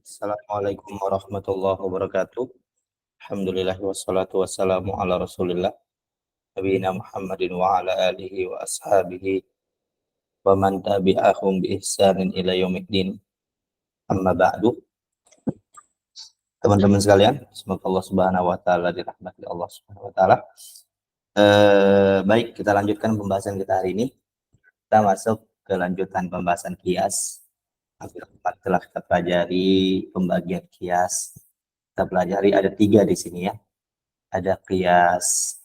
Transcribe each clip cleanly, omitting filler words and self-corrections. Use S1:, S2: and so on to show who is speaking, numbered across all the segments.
S1: Assalamualaikum warahmatullahi wabarakatuh. Alhamdulillah wassalatu wassalamu ala Rasulillah nabiyina Muhammadin wa ala alihi wa ashabihi wa man tabi'ahum bi ihsanin ila yaumiddin. Amma ba'du. Teman-teman sekalian, semoga Allah Subhanahu wa taala dirahmati Allah Subhanahu wa taala. Baik, kita lanjutkan pembahasan kita hari ini. Kita masuk ke lanjutan pembahasan kias. Telah kita pelajari pembagian kias. Kita pelajari ada 3 di sini ya. Ada qiyas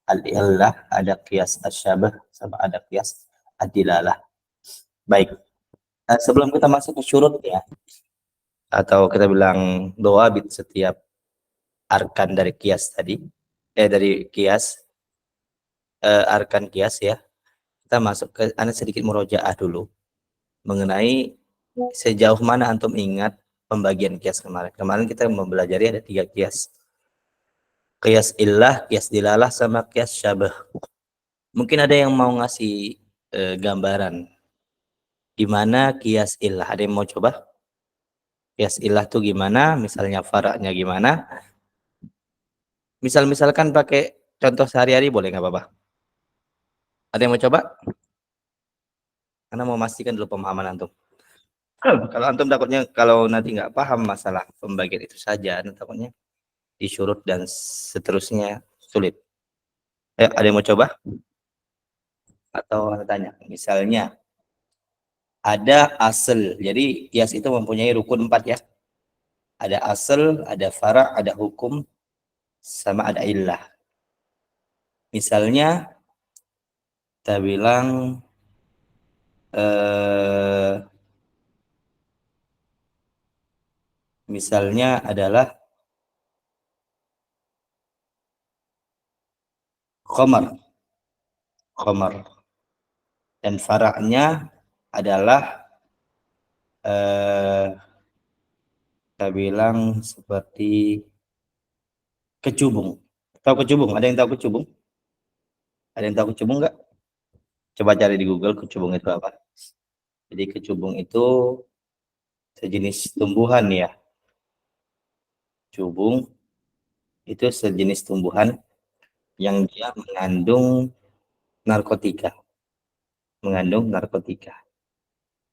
S1: al-illah, ada qiyas asyabah, sama ada qiyas ad-dilalah. Baik, sebelum kita masuk ke syurutnya, atau kita bilang dhawabit setiap arkan dari qiyas tadi, dari qiyas, arkan qiyas ya, kita masuk ke, sedikit murojaah dulu, mengenai sejauh mana antum ingat pembagian qiyas kemarin. Kemarin kita mempelajari ada 3 qiyas. Qiyas illah, qiyas dilalah, sama qiyas syabah. Mungkin ada yang mau ngasih gambaran di mana qiyas illah. Ada yang mau coba? Qiyas illah tuh gimana? Misalnya faraknya gimana? Misalkan pakai contoh sehari-hari boleh nggak apa-apa? Ada yang mau coba? Karena mau memastikan dulu pemahaman antum. Kalau antum takutnya kalau nanti nggak paham masalah pembagian itu saja, takutnya disyurut dan seterusnya sulit. Ayo, ada yang mau coba? Atau anda tanya, misalnya ada asal. Jadi qiyas itu mempunyai rukun 4 ya. Ada asal, ada fara', ada hukum, sama ada illah. Misalnya kita bilang misalnya adalah khamar dan fara'nya adalah kita bilang seperti kecubung. Tahu kecubung? Ada yang tahu kecubung? Ada yang tahu kecubung nggak? Coba cari di Google kecubung itu apa. Jadi kecubung itu sejenis tumbuhan ya. Cubung itu sejenis tumbuhan yang dia mengandung narkotika.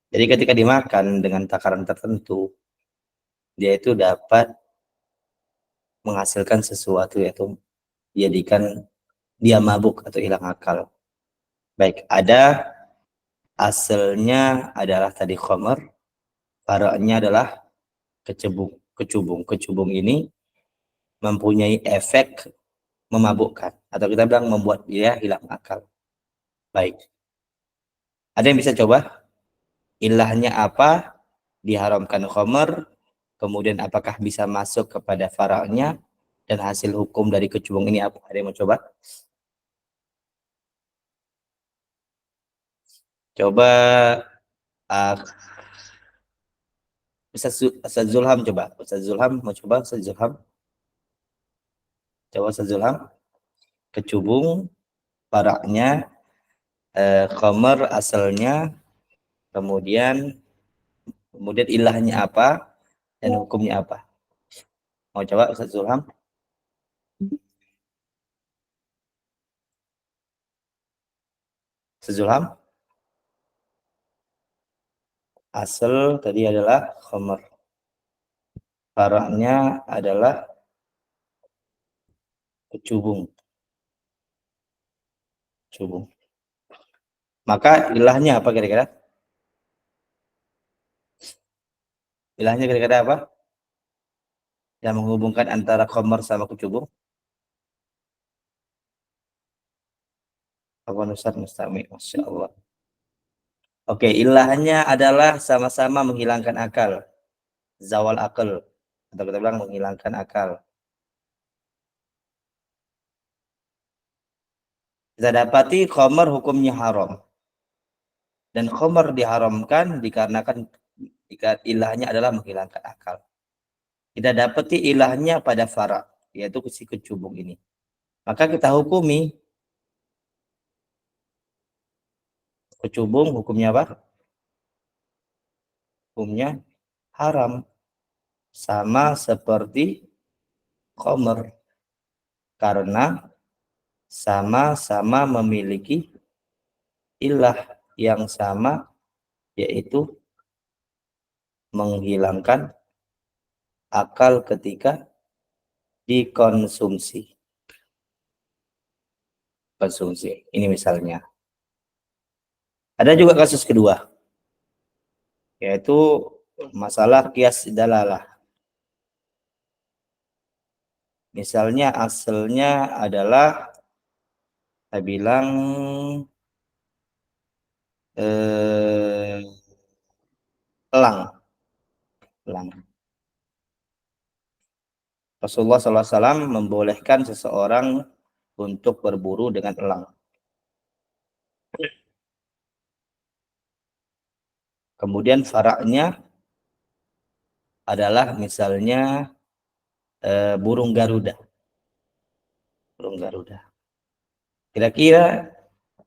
S1: Jadi ketika dimakan dengan takaran tertentu, dia itu dapat menghasilkan sesuatu, yaitu jadikan dia mabuk atau hilang akal. Baik, ada asalnya adalah tadi khamar, fara'nya adalah kecubung. Kecubung ini mempunyai efek memabukkan, atau kita bilang membuat dia hilang akal. Baik, ada yang bisa coba? Ilahnya apa? Diharamkan khamar, kemudian apakah bisa masuk kepada fara'nya, dan hasil hukum dari kecubung ini apa? Ada yang mau coba? Coba Ustaz Zulham coba. Ustaz Zulham mau coba? Ustaz Zulham. Coba Ustaz Zulham. Kecubung, faraknya, khamar asalnya, kemudian ilahnya apa, dan hukumnya apa? Mau coba Ustaz Zulham? Ustaz Zulham. Asal tadi adalah khamar. Faraknya adalah kecubung. Maka ilahnya apa kira-kira? Ilahnya kira-kira apa? Yang menghubungkan antara khamar sama kecubung? Apa Ustaz Mustami? Masya Allah. Oke, ilahnya adalah sama-sama menghilangkan akal. Zawal akal. Atau kita bilang menghilangkan akal. Kita dapati khamar hukumnya haram. Dan khamar diharamkan dikarenakan jika ilahnya adalah menghilangkan akal. Kita dapati ilahnya pada fara, yaitu si kecubung ini. Maka kita hukumi kecubung hukumnya apa? Hukumnya haram. sama seperti khamr karena sama-sama memiliki ilah yang sama, yaitu menghilangkan akal ketika dikonsumsi. Konsumsi. Ini misalnya. Ada juga kasus kedua, yaitu masalah qiyas dalalah. Misalnya asalnya adalah saya bilang elang. Rasulullah SAW membolehkan seseorang untuk berburu dengan elang. Kemudian faraknya adalah misalnya burung Garuda. Burung Garuda. Kira-kira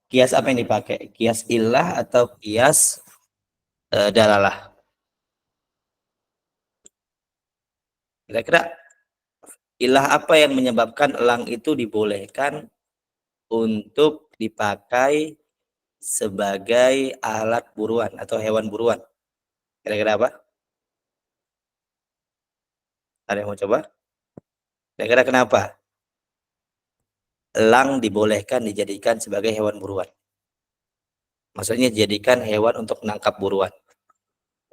S1: kias apa yang dipakai? Kias ilah atau kias dalalah? Kira-kira ilah apa yang menyebabkan elang itu dibolehkan untuk dipakai sebagai alat buruan atau hewan buruan? Kira-kira apa? Ada yang mau coba? Kira-kira kenapa elang dibolehkan dijadikan sebagai hewan buruan? Maksudnya dijadikan hewan untuk menangkap buruan.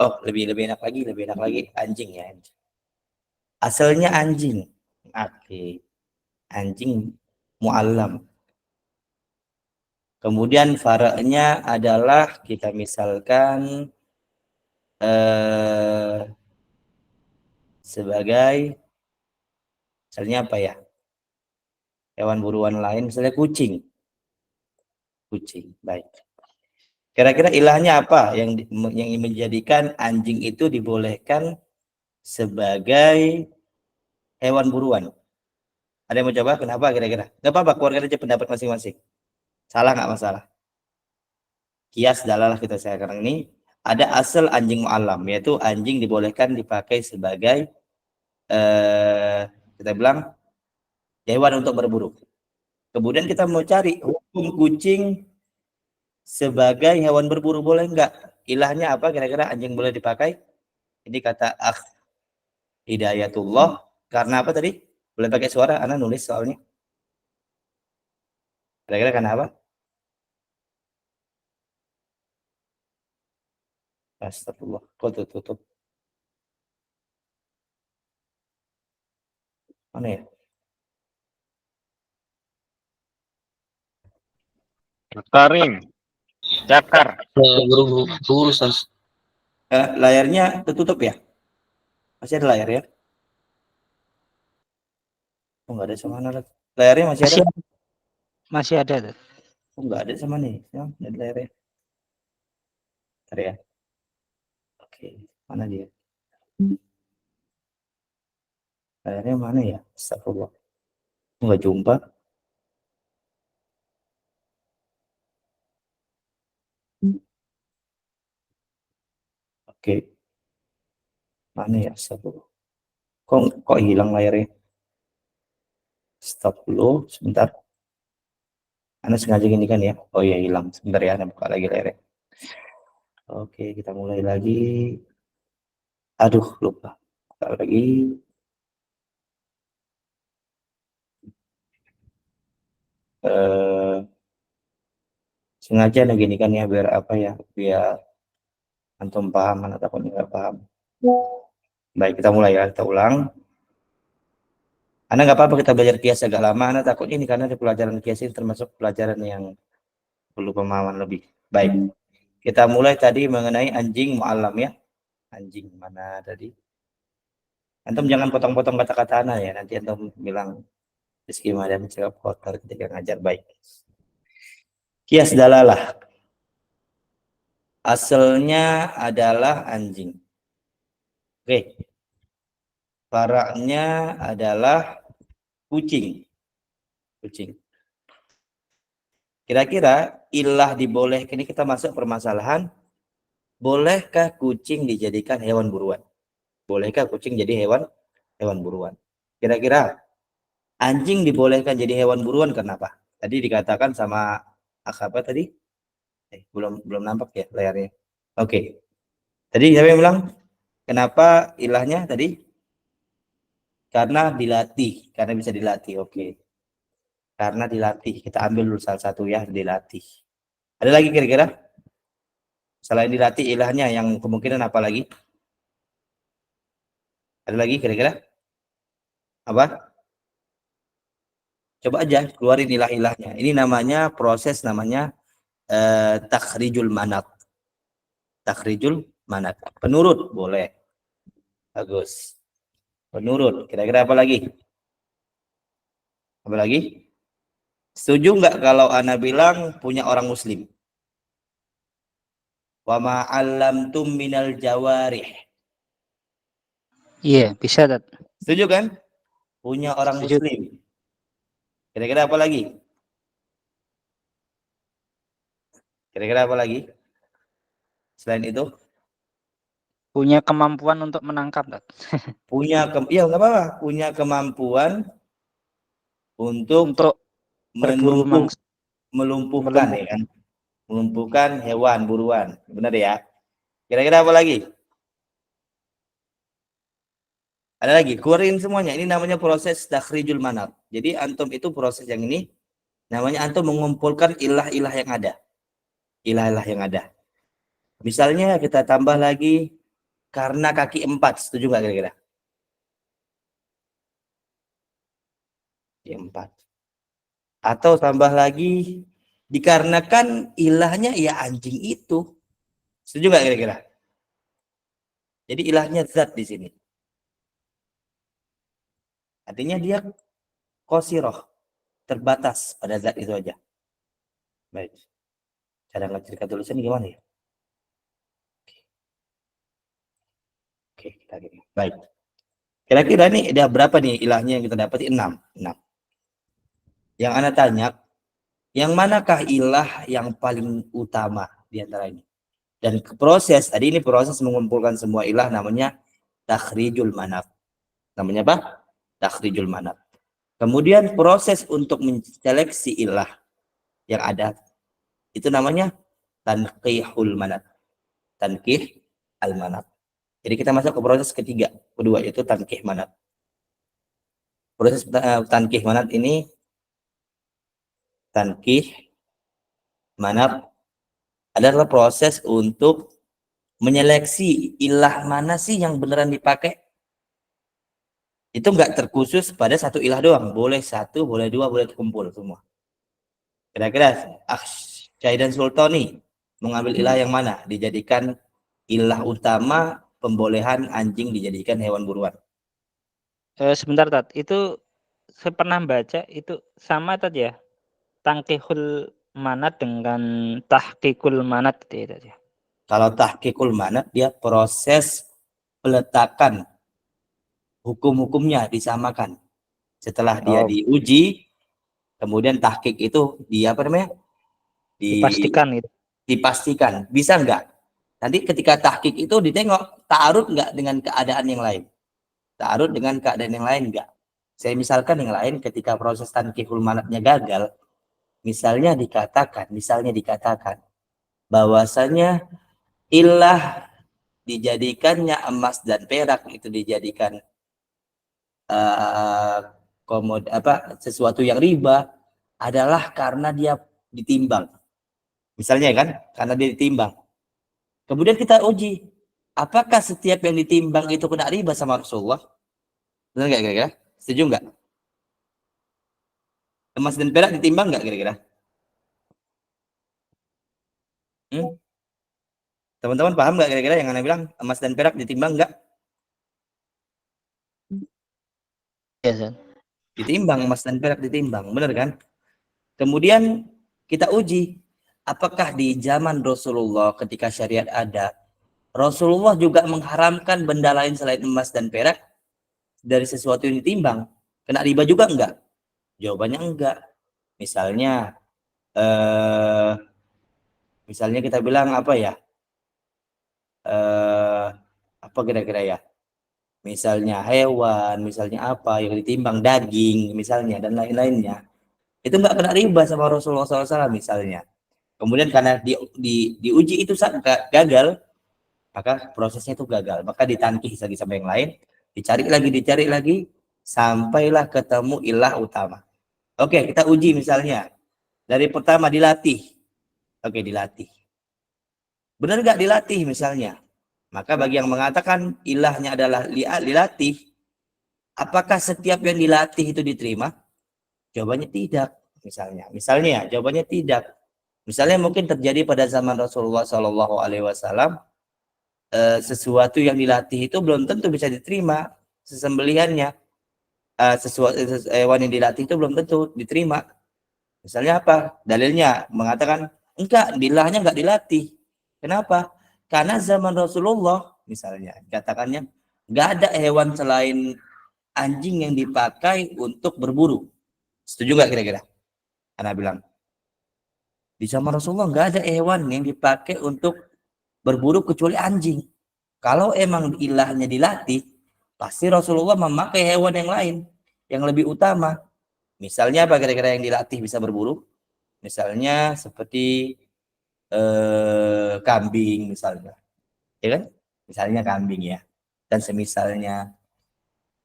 S1: Oh, lebih enak lagi anjing ya. Asalnya anjing. Oke. Anjing mu'allam. Kemudian faraknya adalah kita misalkan sebagai misalnya apa ya? Hewan buruan lain misalnya kucing. Kucing. Baik. Kira-kira ilahnya apa yang menjadikan anjing itu dibolehkan sebagai hewan buruan? Ada yang mau coba? Kenapa kira-kira? Gak apa-apa, keluarga aja pendapat masing-masing. Salah nggak masalah. Kias dalalah kita sekarang ini ada asal anjing mu'allam, yaitu anjing dibolehkan dipakai sebagai kita bilang hewan untuk berburu. Kemudian kita mau cari hukum kucing sebagai hewan berburu boleh nggak? Ilahnya apa kira-kira anjing boleh dipakai? Ini kata Hidayatullah. Karena apa tadi? Boleh pakai suara, Ana nulis soalnya. Kira-kira karena apa? Astagfirullah. Kok tutup? Mana ya?
S2: Taring, cakar.
S3: Buru-buru,
S1: Layarnya tertutup ya? Masih ada layar ya? Oh, nggak ada sama mana? Layarnya masih ada?
S3: Masih ada tuh.
S1: Oh, nggak ada sama nih. Ya, nggak ada layarnya. Bentar ya. Oke, mana dia? Layarnya mana ya? Astagfirullah. Nggak jumpa. Oke. Mana ya? Astagfirullah. Kok hilang layarnya? Stop dulu, sebentar. Anda sengaja gini kan ya? Oh iya, hilang. Sebentar ya, Anda buka lagi layarnya. Oke, kita mulai lagi. Aduh, lupa. Buka lagi. Sengaja ada gini kan ya, biar apa ya? Biar antum paham, Anda takutnya nggak paham. Baik, kita mulai ya. Kita ulang. Anda nggak apa-apa kita belajar kias agak lama. Anda takutnya ini karena di pelajaran kias ini termasuk pelajaran yang perlu pemahaman lebih. Baik, kita mulai tadi mengenai anjing mu'allam ya. Anjing mana tadi? Antum jangan potong-potong kata-kata Anda ya. Nanti antum bilang Rizky Madani cakap kotor ketika ngajar. Baik. Kias dalalah. Asalnya adalah anjing. Oke. Faraknya adalah kucing. Kucing. Kira-kira ilah dibolehkan, ini kita masuk permasalahan, bolehkah kucing dijadikan hewan buruan? Bolehkah kucing jadi hewan buruan? Kira-kira anjing dibolehkan jadi hewan buruan kenapa? Tadi dikatakan sama apa tadi? Belum nampak ya layarnya. Oke. Tadi siapa yang bilang kenapa ilahnya tadi? Karena dilatih, karena bisa dilatih. Oke. Karena dilatih. Kita ambil dulu salah satu ya, dilatih. Ada lagi kira-kira? Selain dilatih ilahnya yang kemungkinan apa lagi? Ada lagi kira-kira? Apa? Coba aja keluarin ilah-ilahnya. Ini namanya proses namanya takhrijul manat. Takhrijul manat. Penurut boleh. Bagus. Penurut. Kira-kira apa lagi? Apa lagi? Setuju nggak kalau ana bilang punya orang muslim? Wa ma'allamtum minal jawarih.
S3: Iya, bisa Tat.
S1: Setuju kan? Punya orang
S3: Setuju.
S1: muslim. Kira-kira apa lagi? Kira-kira apa lagi? Selain itu,
S3: Punya kemampuan untuk menangkap Tat.
S1: iya nggak apa-apa. Punya kemampuan untuk
S3: Untuk berburu mangsa.
S1: melumpuhkan ya kan? Melumpuhkan hewan buruan. Benar ya? Kira-kira apa lagi? Ada lagi, keluarin semuanya. Ini namanya proses takhrijul manat. Jadi antum itu proses yang ini namanya antum mengumpulkan ilah-ilah yang ada. Ilah-ilah yang ada. Misalnya kita tambah lagi karena kaki 4, setuju nggak kira-kira? Kaki 4. Atau tambah lagi dikarenakan ilahnya ya anjing itu. Setuju nggak kira-kira? Jadi ilahnya zat di sini. Artinya dia qasiroh, terbatas pada zat itu aja. Baik. Cara ngecerita tulisan gimana ya? Oke, kita gini. Baik. Kira-kira nih ada berapa nih ilahnya yang kita dapati? 6. 6. Yang Anda tanya, yang manakah ilah yang paling utama di antara ini? Dan proses, tadi ini proses mengumpulkan semua ilah namanya takhrijul manat. Namanya apa? Takhrijul manat. Kemudian proses untuk menseleksi ilah yang ada, itu namanya tanqihul manat. Tanqih al-manat. Jadi kita masuk ke proses kedua, yaitu tanqih manat. Proses tanqih manat ini, tanqih manat adalah proses untuk menyeleksi ilah mana sih yang beneran dipakai. Itu enggak terkhusus pada satu ilah doang. Boleh satu, boleh dua, boleh kumpul semua. Kira-kira Syaidan Sultani mengambil ilah yang mana? Dijadikan ilah utama pembolehan anjing dijadikan hewan buruan.
S3: Sebentar Tat, itu saya pernah baca itu sama Tat ya. Tangkihul manat dengan tahqiqul manat itu ya Tat ya.
S1: Kalau tahqiqul manat dia proses peletakan hukum-hukumnya disamakan. Setelah dia
S3: Oh,
S1: diuji, kemudian tahqiq itu dia apa namanya?
S3: dipastikan itu.
S1: Dipastikan. Bisa enggak? Nanti ketika tahqiq itu ditengok ta'arud enggak dengan keadaan yang lain. Ta'arud dengan keadaan yang lain enggak? Saya misalkan yang lain ketika proses tanqihul manatnya gagal, misalnya dikatakan bahwasanya ilah dijadikannya emas dan perak itu dijadikan sesuatu yang riba adalah karena dia ditimbang. Misalnya kan, karena dia ditimbang. Kemudian kita uji, apakah setiap yang ditimbang itu kena riba sama Rasulullah? Benar nggak kira-kira? Setuju nggak? Emas dan perak ditimbang nggak kira-kira? Hmm? Teman-teman paham nggak kira-kira yang Anda bilang emas dan perak ditimbang nggak?
S3: Ya, Tat.
S1: Ditimbang, emas dan perak ditimbang, benar kan? Kemudian kita uji, apakah di zaman Rasulullah ketika syariat ada, Rasulullah juga mengharamkan benda lain selain emas dan perak dari sesuatu yang ditimbang. Kena riba juga enggak? Jawabannya enggak. Misalnya misalnya kita bilang apa ya? Apa kira-kira ya? misalnya hewan, misalnya apa yang ditimbang, daging misalnya dan lain-lainnya, itu nggak kena riba sama Rasulullah SAW misalnya. Kemudian karena diuji itu gagal, maka prosesnya itu gagal, maka ditangkis lagi sama yang lain, dicari lagi sampailah ketemu ilah utama. Oke, kita uji misalnya dari pertama dilatih. Oke, dilatih. Benar nggak dilatih misalnya? Maka bagi yang mengatakan ilahnya adalah dilatih, apakah setiap yang dilatih itu diterima? Jawabannya tidak. Misalnya jawabannya tidak. Misalnya mungkin terjadi pada zaman Rasulullah Shallallahu Alaihi Wasallam, sesuatu yang dilatih itu belum tentu bisa diterima sesembelihannya. Sesuatu hewan yang dilatih itu belum tentu diterima. Misalnya apa? Dalilnya mengatakan enggak, ilahnya enggak dilatih. Kenapa? Karena zaman Rasulullah misalnya katakannya enggak ada hewan selain anjing yang dipakai untuk berburu. Setuju nggak kira-kira? Karena bilang di zaman Rasulullah nggak ada hewan yang dipakai untuk berburu kecuali anjing. Kalau emang ilahnya dilatih, pasti Rasulullah memakai hewan yang lain yang lebih utama. Misalnya apa kira-kira yang dilatih bisa berburu? Misalnya seperti kambing misalnya, ya kan? Misalnya kambing ya, dan semisalnya.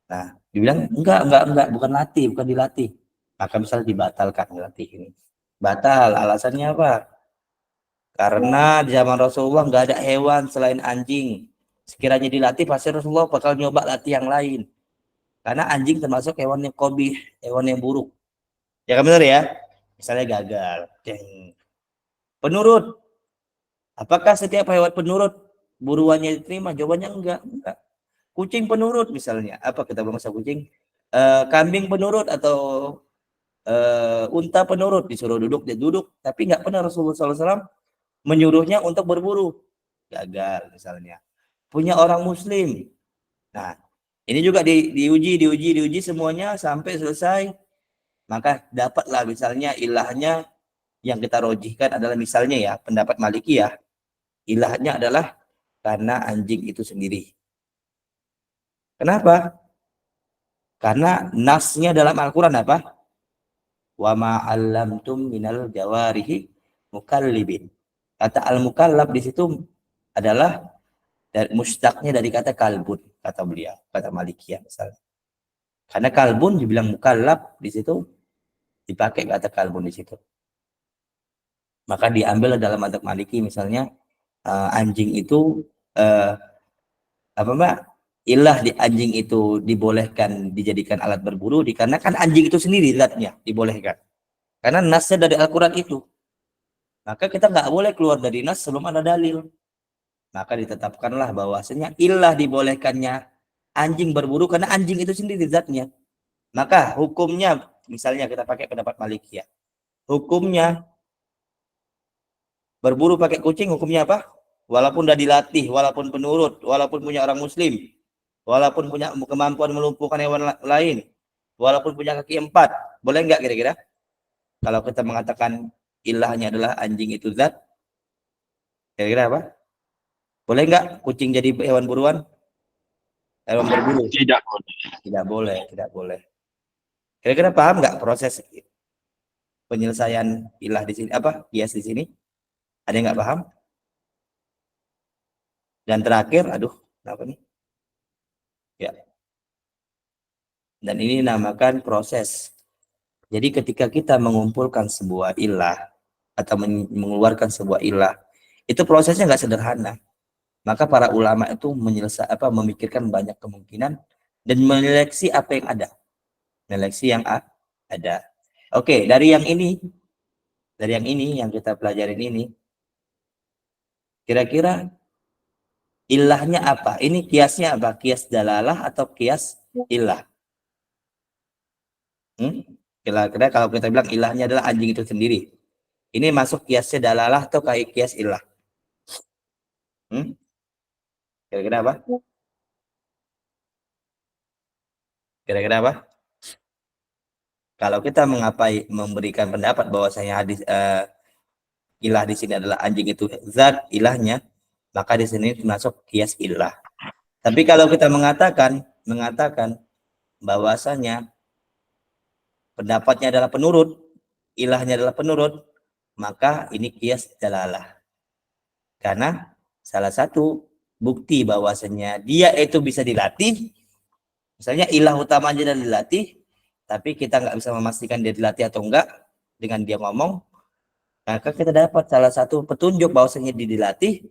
S1: Nah, dibilang enggak, bukan dilatih. Maka misalnya dibatalkan dilatih ini. Batal, alasannya apa? Karena di zaman Rasulullah nggak ada hewan selain anjing. Sekiranya dilatih, pasti Rasulullah bakal nyoba latih yang lain. Karena anjing termasuk hewan yang qabih, hewan yang buruk. Ya kan benar ya? Misalnya gagal. Penurut. Apakah setiap hewan penurut buruannya diterima? Jawabannya enggak. Kucing penurut misalnya. Apa kita bilang masa kucing? Kambing penurut atau unta penurut, disuruh duduk dia duduk, tapi nggak pernah Rasulullah SAW menyuruhnya untuk berburu. Gagal misalnya. Punya orang muslim. Nah, ini juga diuji semuanya sampai selesai. Maka dapatlah misalnya ilahnya yang kita rojihkan adalah misalnya ya, pendapat Malikiyah, ilahnya adalah karena anjing itu sendiri. Kenapa? Karena nasnya dalam Al-Quran apa? Wa ma'allamtum minal jawarihi mukallibin. Kata al-mukallab di situ adalah mustaqnya dari kata kalbun, kata beliau, kata Malikiyah misalnya. Karena kalbun dibilang mukallab di situ dipakai kata kalbun di situ. Maka diambil dalam mazhab Maliki misalnya anjing itu apa Mbak? Ilah di anjing itu dibolehkan dijadikan alat berburu dikarenakan anjing itu sendiri zatnya dibolehkan. Karena nasnya dari Al-Quran itu. Maka kita nggak boleh keluar dari nas sebelum ada dalil. Maka ditetapkanlah bahwasanya ilah dibolehkannya anjing berburu karena anjing itu sendiri zatnya. Maka hukumnya, misalnya kita pakai pendapat Malikiyah, hukumnya berburu pakai kucing, hukumnya apa? Walaupun udah dilatih, walaupun penurut, walaupun punya orang muslim, walaupun punya kemampuan melumpuhkan hewan lain, walaupun punya kaki 4, boleh nggak kira-kira? Kalau kita mengatakan ilahnya adalah anjing itu zat, kira-kira apa? Boleh nggak kucing jadi hewan buruan? Hewan berburu?
S2: Tidak boleh.
S1: Tidak boleh. Kira-kira paham nggak proses penyelesaian ilah di sini? Apa? Kias di sini? Ada yang nggak paham? Dan terakhir, aduh, apa nih? Ya. Dan ini dinamakan proses. Jadi ketika kita mengumpulkan sebuah ilah atau mengeluarkan sebuah ilah, itu prosesnya nggak sederhana. Maka para ulama itu memikirkan banyak kemungkinan dan menyeleksi apa yang ada. Menyeleksi yang ada. Oke, dari yang ini yang kita pelajarin ini, kira-kira ilahnya apa? Ini kiasnya apa? Kias dalalah atau kias ilah? Kira-kira kalau kita bilang ilahnya adalah anjing itu sendiri, ini masuk kiasnya dalalah atau kayak kias ilah? Kira-kira apa? Kira-kira apa? Kalau kita memberikan pendapat bahwasanya hadis ilah di sini adalah anjing itu zat ilahnya, maka di sini masuk kias ilah. Tapi kalau kita mengatakan mengatakan bahwasanya pendapatnya adalah penurut, ilahnya adalah penurut, maka ini kias dalalah. Karena salah satu bukti bahwasanya dia itu bisa dilatih, misalnya ilah utamanya dan dilatih, tapi kita nggak bisa memastikan dia dilatih atau enggak dengan dia ngomong, maka kita dapat salah satu petunjuk bahwasanya dia dilatih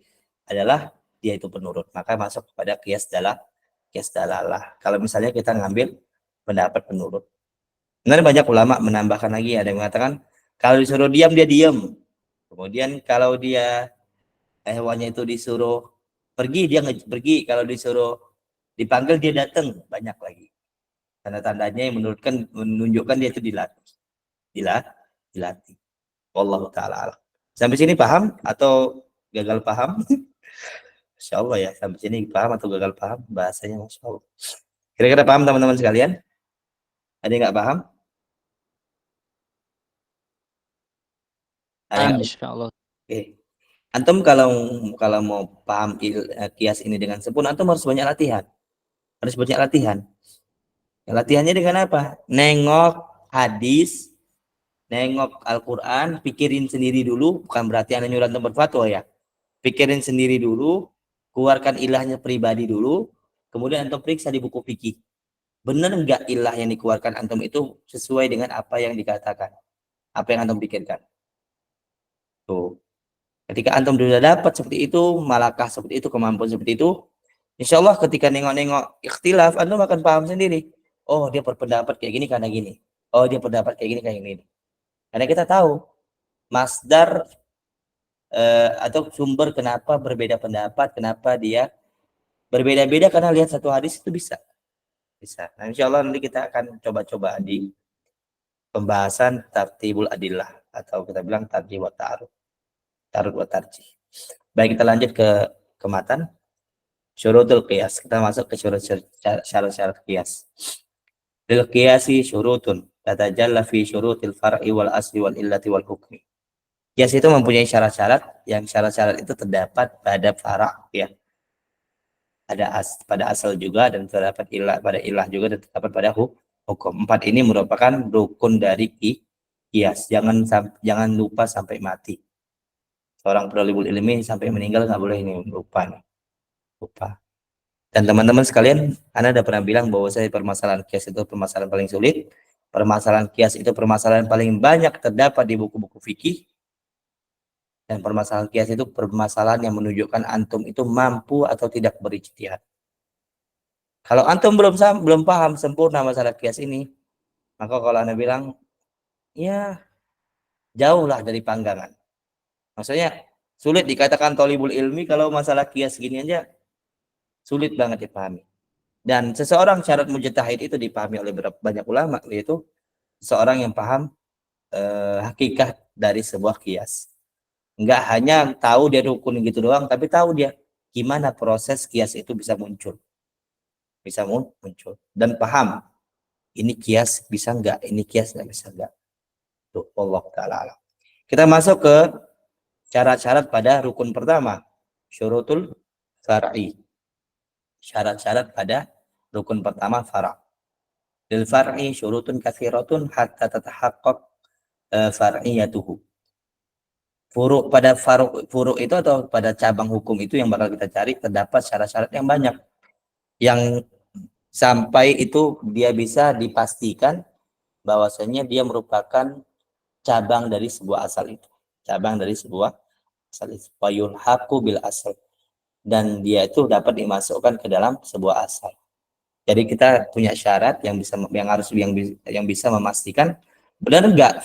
S1: adalah dia itu penurut. Maka masuk kepada kias dalalah. Kalau misalnya kita ngambil pendapat penurut. Benar banyak ulama menambahkan lagi, ada yang mengatakan kalau disuruh diam dia diam. Kemudian kalau dia hewannya itu disuruh pergi dia pergi, kalau disuruh dipanggil dia datang, banyak lagi tanda-tandanya yang menunjukkan dia itu dilatih. Wallahu taala. Sampai sini paham atau gagal paham? Masya Allah ya, sampai sini paham atau gagal paham bahasanya, Masya Allah. Kira-kira paham teman-teman sekalian? Ada yang nggak paham?
S3: Paham, insyaallah.
S1: Oke. Antum kalau mau paham kias ini dengan sempurna, antum harus banyak latihan. Harus banyak latihan. Latihannya dengan apa? Nengok hadis, nengok Al-Quran, pikirin sendiri dulu. Bukan berarti anda nyuruh antum berfatwa ya. Pikirin sendiri dulu, keluarkan ilahnya pribadi dulu, kemudian antum periksa di buku fikih. Benar enggak ilah yang dikeluarkan antum itu sesuai dengan apa yang dikatakan, apa yang antum pikirkan. Tuh. Ketika antum sudah dapat seperti itu, malakah seperti itu, kemampuan seperti itu, insya Allah ketika nengok-nengok ikhtilaf, antum akan paham sendiri. Oh, dia berpendapat kayak gini karena gini. Oh, dia pendapat kayak gini kayak gini. Karena kita tahu masdar atau sumber kenapa berbeda pendapat, kenapa dia berbeda-beda, karena lihat satu hadis itu bisa. Nah, insya Allah nanti kita akan coba-coba di pembahasan tartibul adillah, atau kita bilang tarjih wa ta'aruf. Tarut wa tarjih. Baik, kita lanjut ke matan. Syurutul qiyas. Kita masuk ke syarat-syarat qiyas. Lil qiyasi syurutun tatajalla fi syurutil far'i wal asli wal illati wal hukmi. Qiyas itu mempunyai syarat-syarat, yang syarat-syarat itu terdapat pada fara' ya. Pada asal juga, dan terdapat ilah, pada ilah juga, dan terdapat pada hukum. 4 ini merupakan rukun dari qiyas. Jangan lupa sampai mati. Seorang talibul ilmi sampai meninggal nggak boleh ini lupa. Dan teman-teman sekalian, Anda udah pernah bilang bahwa saya permasalahan kias itu permasalahan paling sulit. Permasalahan kias itu permasalahan paling banyak terdapat di buku-buku fikih. Dan permasalahan kias itu permasalahan yang menunjukkan antum itu mampu atau tidak berijtihad. Kalau antum belum paham sempurna masalah kias ini, maka kalau Anda bilang, ya jauhlah dari panggangan. Maksudnya sulit dikatakan thalibul ilmi kalau masalah kias gini aja sulit banget dipahami. Dan seseorang syarat mujtahid itu dipahami oleh banyak ulama, yaitu seorang yang paham hakikat dari sebuah kias. Enggak hanya tahu dia rukun gitu doang, tapi tahu dia gimana proses kias itu bisa muncul. Dan paham ini kias bisa enggak, ini kias enggak bisa enggak. Tuh, Allah Ta'ala. Kita masuk ke syarat-syarat pada rukun pertama, syurutul far'i. Syarat-syarat pada rukun pertama fara'. Lil far'i syurutun katsiratun hatta tatahaqqaq far'iyatuhu. Furu' itu atau pada cabang hukum itu yang bakal kita cari, terdapat syarat-syarat yang banyak, yang sampai itu dia bisa dipastikan bahwasanya dia merupakan cabang dari sebuah asal itu. Cabang dari sebuah asal itu. Wayulhaqu bil asal. Dan dia itu dapat dimasukkan ke dalam sebuah asal. Jadi kita punya syarat yang bisa memastikan benar enggak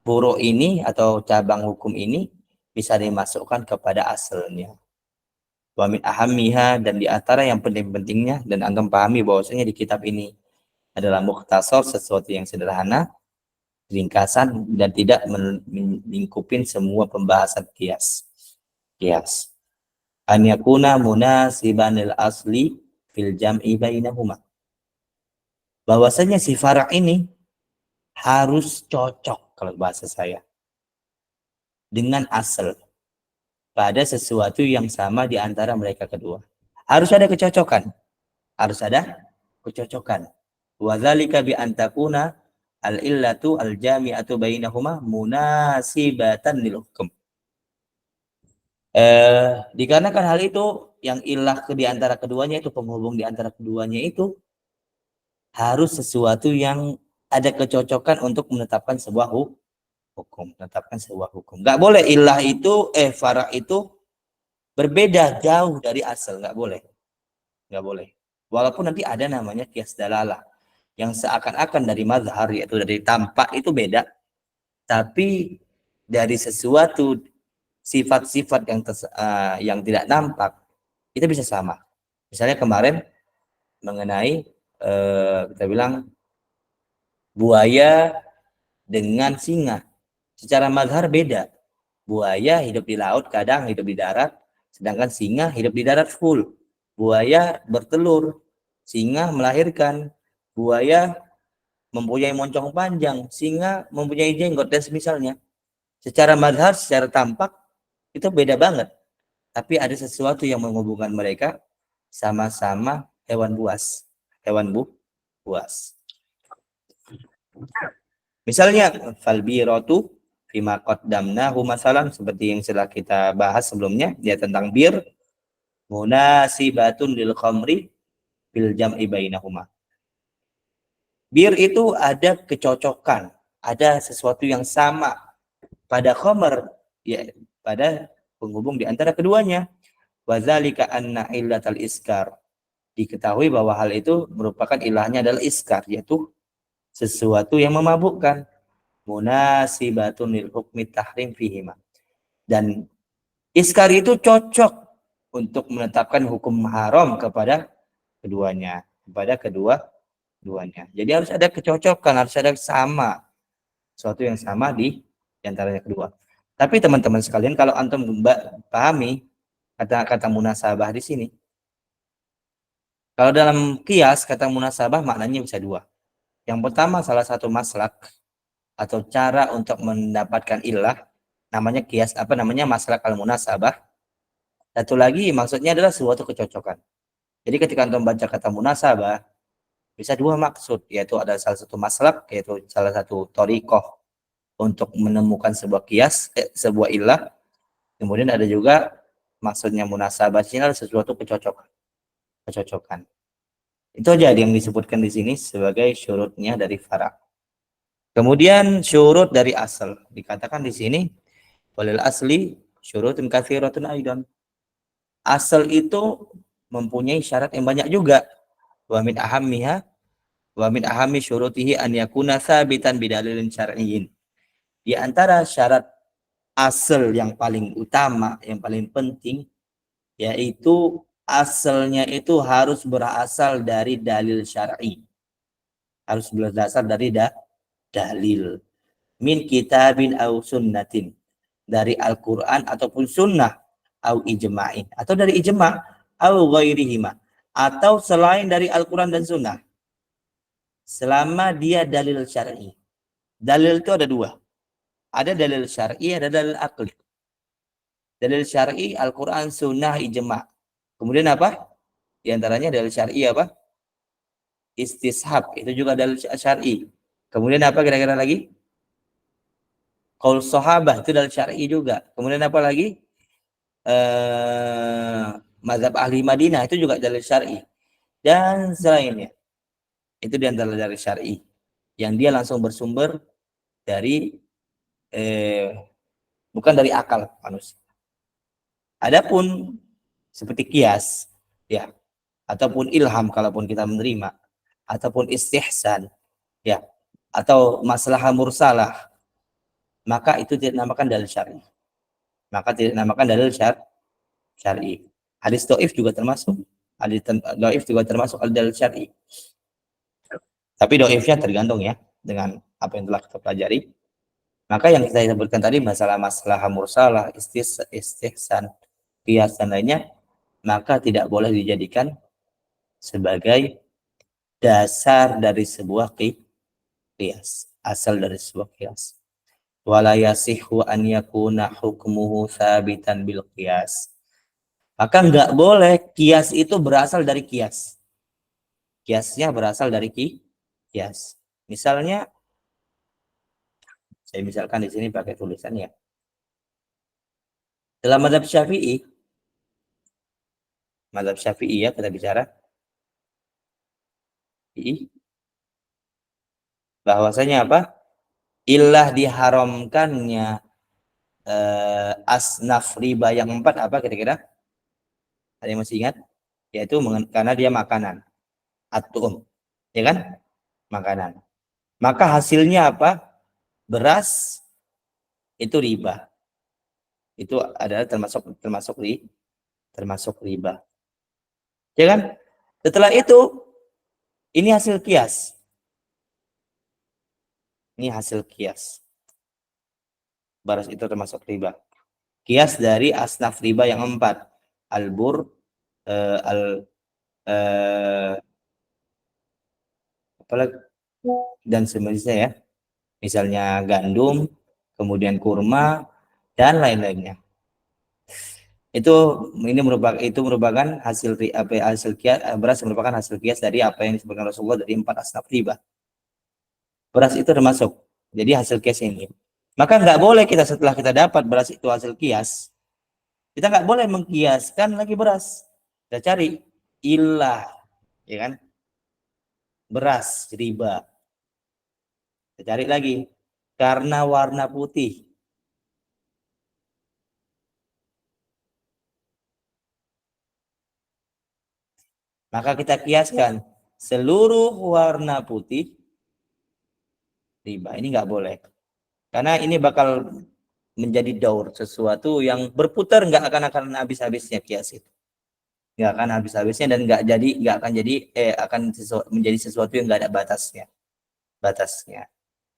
S1: furu' ini atau cabang hukum ini bisa dimasukkan kepada asalnya. Wa min ahammiha, dan di antara yang penting-pentingnya, dan antum pahami bahwasanya di kitab ini adalah mukhtasar, sesuatu yang sederhana, ringkasan, dan tidak melingkupin semua pembahasan kias. An yakuna munasiban lil asli fil jam'i bainahuma. Bahwasanya si fara' ini harus cocok, kalau bahasa saya, dengan asal pada sesuatu yang sama di antara mereka kedua. Harus ada kecocokan. Harus ada kecocokan. Wa dzalika bi antakuna al-illatu al-jami'atu bainahuma munasibatan lil hukm. Dikarenakan hal itu yang ilah di antara keduanya itu, penghubung di antara keduanya itu harus sesuatu yang ada kecocokan untuk menetapkan sebuah hukum, Nggak boleh ilah itu fara itu berbeda jauh dari asal, nggak boleh. Walaupun nanti ada namanya qiyas dalalah yang seakan-akan dari mazhar, yaitu dari tampak itu beda, tapi dari sesuatu sifat-sifat yang tidak nampak itu bisa sama. Misalnya kemarin mengenai kita bilang buaya dengan singa, secara mazhar beda. Buaya hidup di laut, kadang hidup di darat, sedangkan singa hidup di darat full. Buaya bertelur, singa melahirkan. Buaya mempunyai moncong panjang, singa mempunyai jenggot, dan semisalnya. Secara mazhar, secara tampak itu beda banget. Tapi ada sesuatu yang menghubungkan mereka, sama-sama hewan buas. Buas. Misalnya falbiratu fima qaddamnahu masalan, seperti yang sudah kita bahas sebelumnya, ya, tentang bir, munasibatun lil khamri bil jam'i bainahuma. Bir itu ada kecocokan, ada sesuatu yang sama pada khamr, ya, pada penghubung di antara keduanya. Wazalika anna illatal iskar, diketahui bahwa hal itu merupakan ilahnya adalah iskar, yaitu sesuatu yang memabukkan. Munasibatun lil hukmi tahrim fihima, dan iskar itu cocok untuk menetapkan hukum haram kepada keduanya, Jadi harus ada kecocokan, harus ada sama, sesuatu yang sama di antaranya kedua. Tapi teman-teman sekalian, kalau antum pahami kata-kata munasabah di sini, kalau dalam kias kata munasabah maknanya bisa dua. Yang pertama, salah satu maslak atau cara untuk mendapatkan ilah, namanya kias, maslak al-munasabah. Satu lagi maksudnya adalah suatu kecocokan. Jadi ketika antum baca kata munasabah, bisa dua maksud, yaitu ada salah satu maslak, yaitu salah satu thariqah untuk menemukan sebuah kias, sebuah ilah. Kemudian ada juga maksudnya munasabah ini adalah sesuatu kecocokan. Itu aja yang disebutkan di sini sebagai syurutnya dari fara'. Kemudian syurut dari asal, dikatakan di sini walil asli syurutun katsiratun aidan. Asal itu mempunyai syarat yang banyak juga. Wa min ahammi syurutihi an yakuna tsabitan bidalilin syar'iyyin. Di antara syarat asal yang paling utama, yang paling penting, yaitu asalnya itu harus berasal dari dalil syar'i. Harus berasal dari dalil. Min kitabin au sunnatin. Dari Al-Quran ataupun sunnah. Au ijma'in. Atau dari ijma' au ghairihima. Atau selain dari Al-Quran dan sunnah. Selama dia dalil syar'i. Dalil itu ada dua. Ada dalil syar'i, ada dalil akli. Dalil syar'i, Al-Quran, sunnah, ijma'. Kemudian apa? Di antaranya dalil syar'i apa? Istishab. Itu juga dalil syar'i. Kemudian apa kira-kira lagi? Qaul sahabah, itu dalil syar'i juga. Kemudian apa lagi? Mazhab ahli Madinah, itu juga dalil syar'i. Dan selainnya. Itu di antara dalil syar'i. Yang dia langsung bersumber dari bukan dari akal manusia. Adapun seperti kias, ya, ataupun ilham kalaupun kita menerima, ataupun istihsan, ya, atau masalah mursalah, maka itu tidak dinamakan dalil syar'i. Syar'i. Hadis dhaif juga termasuk. Hadis dhaif juga termasuk dalil syar'i. Tapi dhaifnya tergantung ya dengan apa yang telah kita pelajari. Maka yang kita sebutkan tadi masalah mursalah, istihsan, qiyas dan lainnya, maka tidak boleh dijadikan sebagai dasar dari sebuah qiyas, asal dari sebuah qiyas. Wala yasihhu an yakuna hukmuhu tsabitan bil qiyas. Maka nggak boleh kias itu berasal dari kias. Kiasnya berasal dari kias. Misalnya, saya misalkan di sini pakai tulisan ya. Dalam mazhab Syafi'i ya kita bicara, bahwasanya apa? Illah diharamkannya asnaf riba yang 4 apa kira-kira? Ada yang masih ingat? Yaitu karena dia makanan. At-tu'um. Ya kan? Makanan. Maka hasilnya apa? Beras itu riba. Itu adalah termasuk riba. Ya kan? Setelah itu ini hasil kias. Ini hasil kias. Beras itu termasuk riba. Kias dari asnaf riba yang 4. Al-bur, apalagi dan sejenisnya ya. Misalnya gandum, kemudian kurma dan lain-lainnya. Itu merupakan hasil kias, beras merupakan hasil kias dari apa yang disebutkan Rasulullah dari 4 asnaf riba. Beras itu termasuk. Jadi hasil kias ini. Maka nggak boleh kita setelah kita dapat beras itu hasil kias, kita nggak boleh mengkiaskan lagi beras. Kita cari ilah, ya kan? Beras riba. Kita cari lagi karena warna putih. Maka kita kiaskan seluruh warna putih riba. Ini nggak boleh. Karena ini bakal menjadi daur, sesuatu yang berputar, nggak akan habis-habisnya kias itu. Nggak akan habis-habisnya dan akan menjadi sesuatu yang nggak ada batasnya.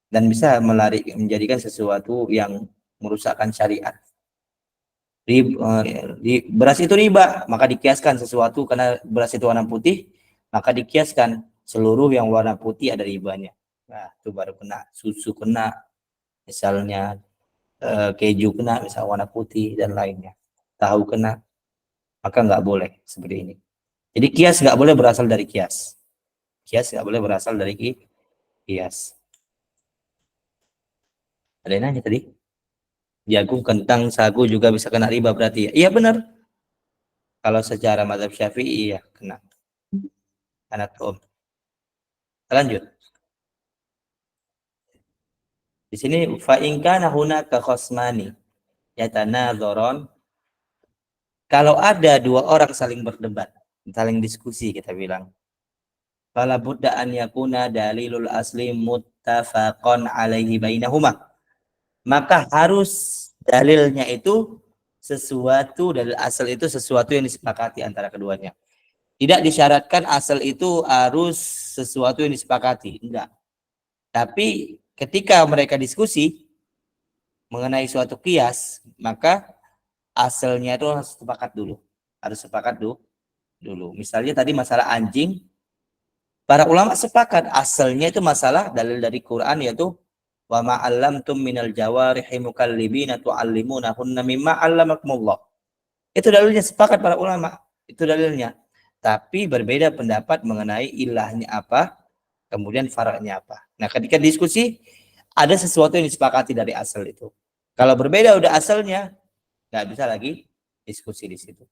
S1: Dan bisa menjadikan sesuatu yang merusakkan syariat. Beras itu riba, maka dikiaskan sesuatu karena beras itu warna putih, maka dikiaskan seluruh yang warna putih ada ribanya. Nah, itu baru kena. Susu kena, misalnya keju kena, misalnya warna putih dan lainnya. Tahu kena, maka nggak boleh seperti ini. Jadi kias nggak boleh berasal dari kias. Kias nggak boleh berasal dari kias. Ada yang nanya tadi? Jagung, kentang, sagu juga bisa kena riba berarti ya? Iya benar. Kalau secara mazhab Syafi'i ya kena. Anak om. Lanjut. Di sini fa in kana hunaka khasmani yatanadzaron. Kalau ada dua orang saling berdebat, saling diskusi kita bilang. Fala budda an yakuna dalilul asli muttafaqan alaihi bainahuma. Maka harus dalilnya itu dalil asal itu sesuatu yang disepakati antara keduanya. Tidak disyaratkan asal itu harus sesuatu yang disepakati, enggak. Tapi ketika mereka diskusi mengenai suatu kias, maka asalnya itu harus sepakat dulu. Harus sepakat dulu. Misalnya tadi masalah anjing, para ulama sepakat asalnya itu masalah dalil dari Quran yaitu wa ma 'allamtum minal jawarihi mukallibina tu'allimunahunna mimma 'allamakumullah. Itu dalilnya, sepakat para ulama. Itu dalilnya. Tapi berbeda pendapat mengenai ilahnya apa, kemudian far'nya apa. Nah, ketika diskusi ada sesuatu yang disepakati dari asal itu. Kalau berbeda udah asalnya, nggak bisa lagi diskusi di situ.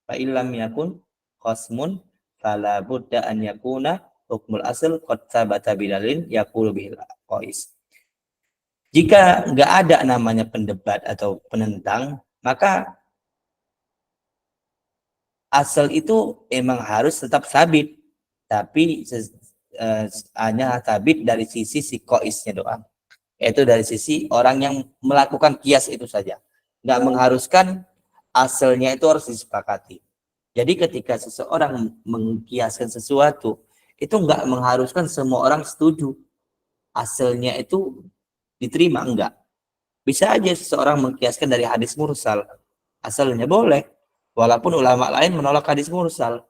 S1: Fa illam yakun khasmun fala budda an yakuna hukmul asal qad sabata bidalin yaqulu bil qais. Jika nggak ada namanya pendebat atau penentang, maka asal itu emang harus tetap sabit, tapi hanya sabit dari sisi si qaisnya doang, yaitu dari sisi orang yang melakukan kias itu saja, nggak mengharuskan asalnya itu harus disepakati. Jadi ketika seseorang mengkiaskan sesuatu, itu nggak mengharuskan semua orang setuju asalnya itu diterima, enggak. Bisa aja seseorang mengkiaskan dari hadis mursal, asalnya boleh, walaupun ulama lain menolak hadis mursal.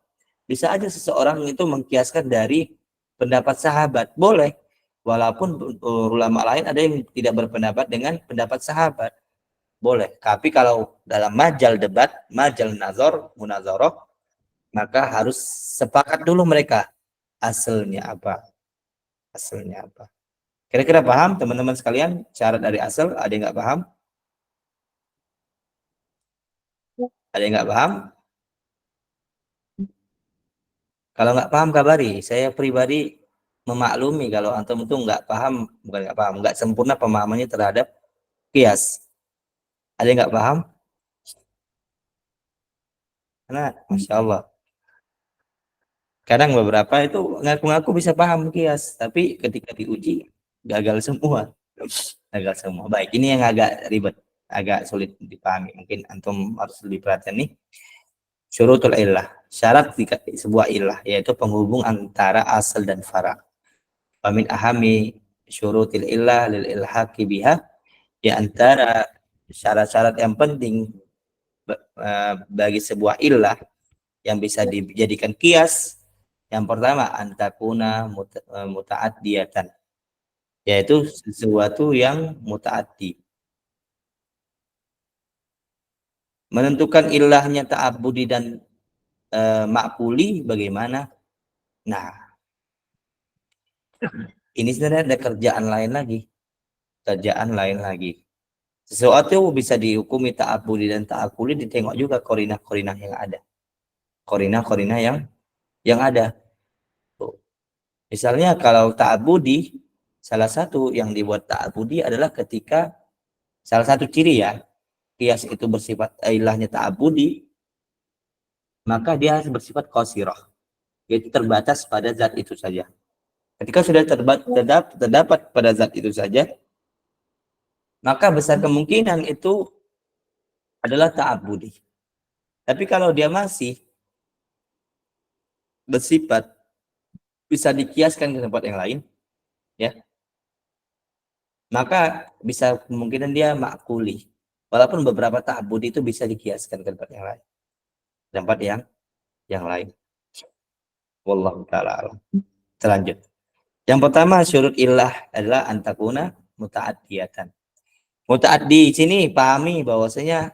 S1: Bisa aja seseorang itu mengkiaskan dari pendapat sahabat, boleh, walaupun ulama lain ada yang tidak berpendapat dengan pendapat sahabat. boleh. Tapi kalau dalam majal debat, majal nazar, munazarah, maka harus sepakat dulu mereka asalnya apa. Asalnya apa. Kira-kira paham teman-teman sekalian syarat dari asal? Ada yang nggak paham? Ada yang nggak paham? Kalau nggak paham kabari. Saya pribadi memaklumi kalau antum itu nggak paham, bukan nggak paham, nggak sempurna pemahamannya terhadap kias. Ada yang nggak paham? Nah, masya Allah. Kadang beberapa itu ngaku-ngaku bisa paham kias, tapi ketika diuji gagal semua. Gagal semua. Baik, ini yang agak ribet, agak sulit dipahami. Mungkin antum harus lebih perhatian nih. Syurutul illah, syarat sebuah illah, yaitu penghubung antara asal dan fara. Wa min ahami syurutil illah lil ilhaqi biha, di antara syarat-syarat yang penting bagi sebuah illah yang bisa dijadikan kias, yang pertama antakuna muta'addiyatan, yaitu sesuatu yang mutaaddi. Menentukan ilahnya ta'abudi dan makuli bagaimana? Nah, ini sebenarnya ada kerjaan lain lagi. Kerjaan lain lagi. Sesuatu bisa dihukumi ta'abudi dan ta'akuli, ditengok juga korinah-korinah yang ada. Korinah-korinah yang ada. Misalnya kalau ta'abudi, salah satu yang dibuat ta'abudi adalah ketika salah satu ciri ya, kias itu bersifat ilahnya ta'abudi, maka dia harus bersifat qasirah, yaitu terbatas pada zat itu saja. Ketika sudah terdapat pada zat itu saja, maka besar kemungkinan itu adalah ta'abudi. Tapi kalau dia masih bersifat bisa dikiaskan ke tempat yang lain, ya, maka bisa kemungkinan dia makuli. Walaupun beberapa ta'abudi itu bisa dikiaskan ke tempat yang lain. Tempat yang lain. Wallahu ta'ala alam. Selanjut. Yang pertama syurut illah adalah antakuna muta'addiyatan. Muta'addi sini pahami bahwasanya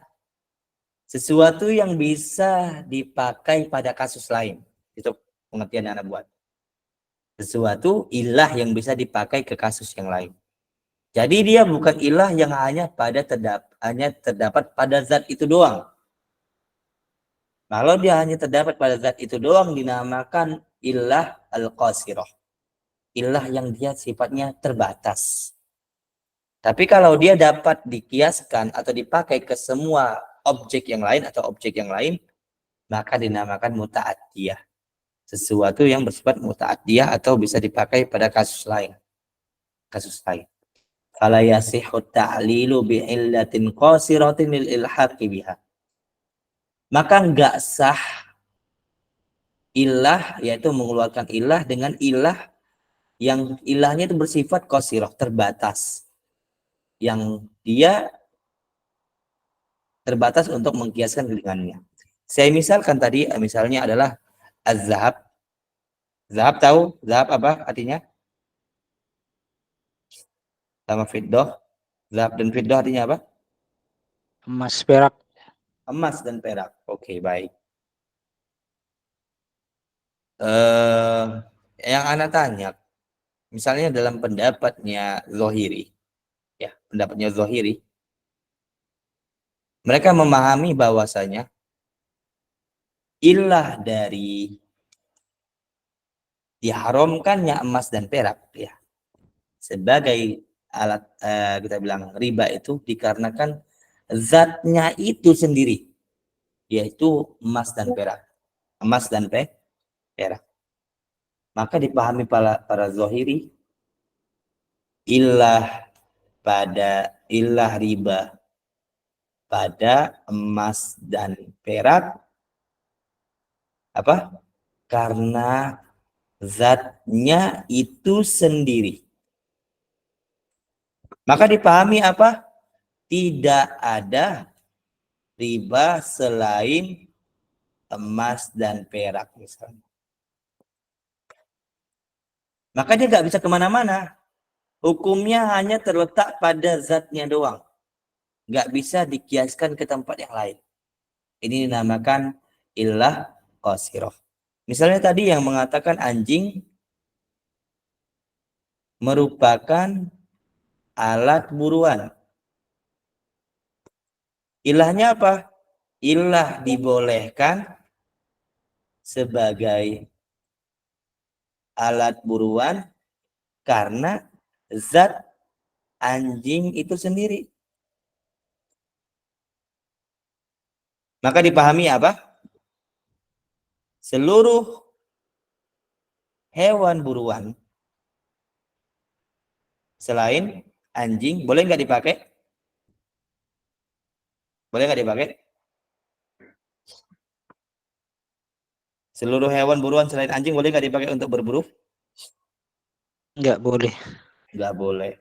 S1: sesuatu yang bisa dipakai pada kasus lain. Itu pengertian yang Anda buat. Sesuatu ilah yang bisa dipakai ke kasus yang lain. Jadi dia bukan ilah yang hanya terdapat pada zat itu doang. Kalau dia hanya terdapat pada zat itu doang, dinamakan ilah al-qasirah. Ilah yang dia sifatnya terbatas. Tapi kalau dia dapat dikiaskan atau dipakai ke semua objek yang lain atau objek yang lain, maka dinamakan muta'addiyah. Sesuatu yang bersifat muta'addiyah atau bisa dipakai pada kasus lain. Kasus lain. Fala yasihhu ta'lilu bi'illatin qasiratin lil ilhaqi biha. Maka enggak sah ilah, yaitu mengeluarkan ilah dengan ilah yang ilahnya itu bersifat qasirah, terbatas. Yang dia terbatas untuk mengkiaskan dengannya. Saya misalkan tadi, misalnya adalah az-zahab. Zahab tahu? Zahab apa artinya? Sama fiddah. Zahab dan fiddah artinya apa?
S3: Emas, perak.
S1: Emas dan perak. Oke, baik. Yang Anda tanya, misalnya dalam pendapatnya Zohiri, ya, pendapatnya Zohiri, mereka memahami bahwasanya ilah dari diharamkannya emas dan perak, ya, sebagai alat kita bilang riba itu dikarenakan zatnya itu sendiri, yaitu emas dan perak. Emas dan perak. Maka dipahami para Zohiri, ilah riba pada emas dan perak apa? Karena zatnya itu sendiri. Maka dipahami apa? Tidak ada riba selain emas dan perak misalnya. Maka dia nggak bisa kemana-mana. Hukumnya hanya terletak pada zatnya doang. nggak bisa dikiaskan ke tempat yang lain. Ini dinamakan illah qasirah. Misalnya tadi yang mengatakan anjing merupakan alat buruan. Ilahnya apa? Ilah dibolehkan sebagai alat buruan karena zat anjing itu sendiri. Maka dipahami apa? Seluruh hewan buruan selain anjing boleh nggak dipakai? Boleh nggak dipakai? Seluruh hewan buruan selain anjing boleh nggak dipakai untuk berburu?
S3: Nggak boleh.
S1: Nggak boleh.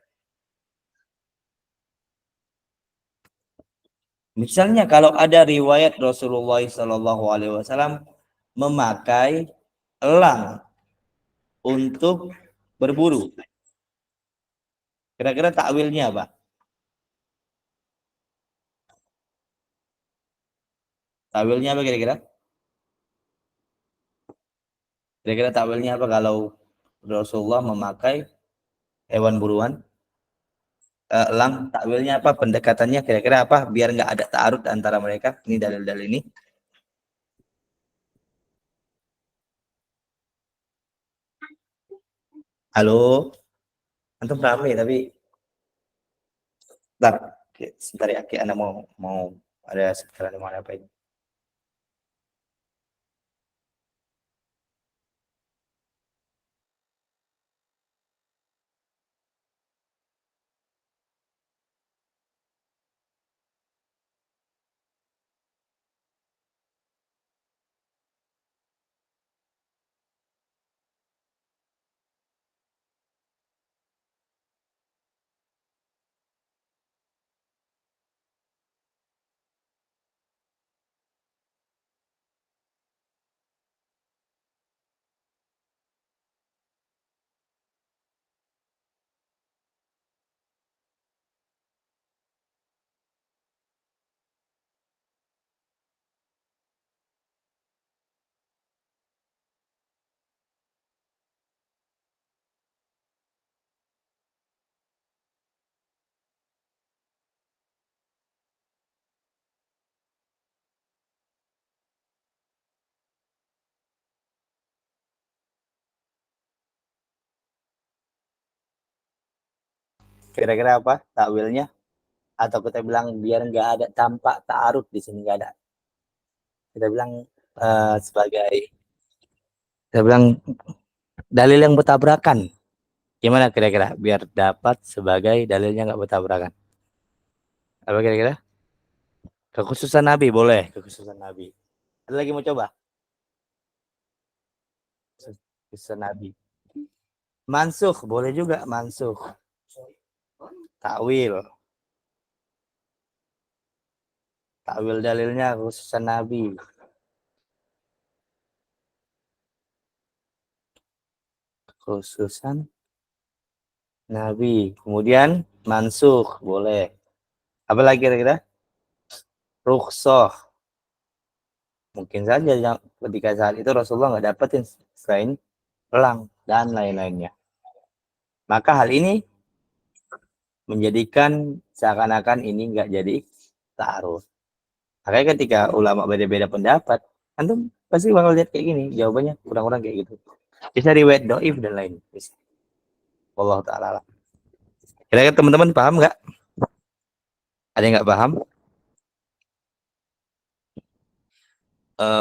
S1: Misalnya kalau ada riwayat Rasulullah SAW memakai elang untuk berburu, kira-kira takwilnya apa? Takwilnya apa kira-kira? Kira-kira takwilnya apa kalau Rasulullah memakai hewan buruan? Elang, takwilnya apa? Pendekatannya kira-kira apa? Biar nggak ada ta'arud antara mereka. Ini dalil-dalil ini. Halo, antum rame tapi bentar, sebentar ya, Ki, Anda mau ada sebentar mau apa ini? Kira-kira apa takwilnya? Atau kita bilang biar nggak ada tampak ta'arud di sini nggak ada. Kita bilang sebagai kita bilang dalil yang bertabrakan. Gimana kira-kira biar dapat sebagai dalilnya nggak bertabrakan? Apa kira-kira? Kekhususan Nabi boleh, kekhususan Nabi. Ada lagi mau coba? Kekhususan Nabi. Mansukh boleh juga, mansukh. Takwil. Takwil dalilnya kekhususan Nabi. Kekhususan Nabi. Kemudian mansukh boleh. Apa lagi kira-kira? Rukhsah. Mungkin saja yang ketika saat itu Rasulullah nggak dapetin selain elang dan lain-lainnya. Maka hal ini menjadikan seakan-akan ini nggak jadi ta'aruf. Makanya ketika ulama beda-beda pendapat, antum pasti bakal lihat kayak gini, jawabannya kurang-kurang kayak gitu. Bisa riwayat doif dan lain. Bisa. Wallahu ta'ala. Kira-kira teman-teman paham nggak? Ada yang nggak paham?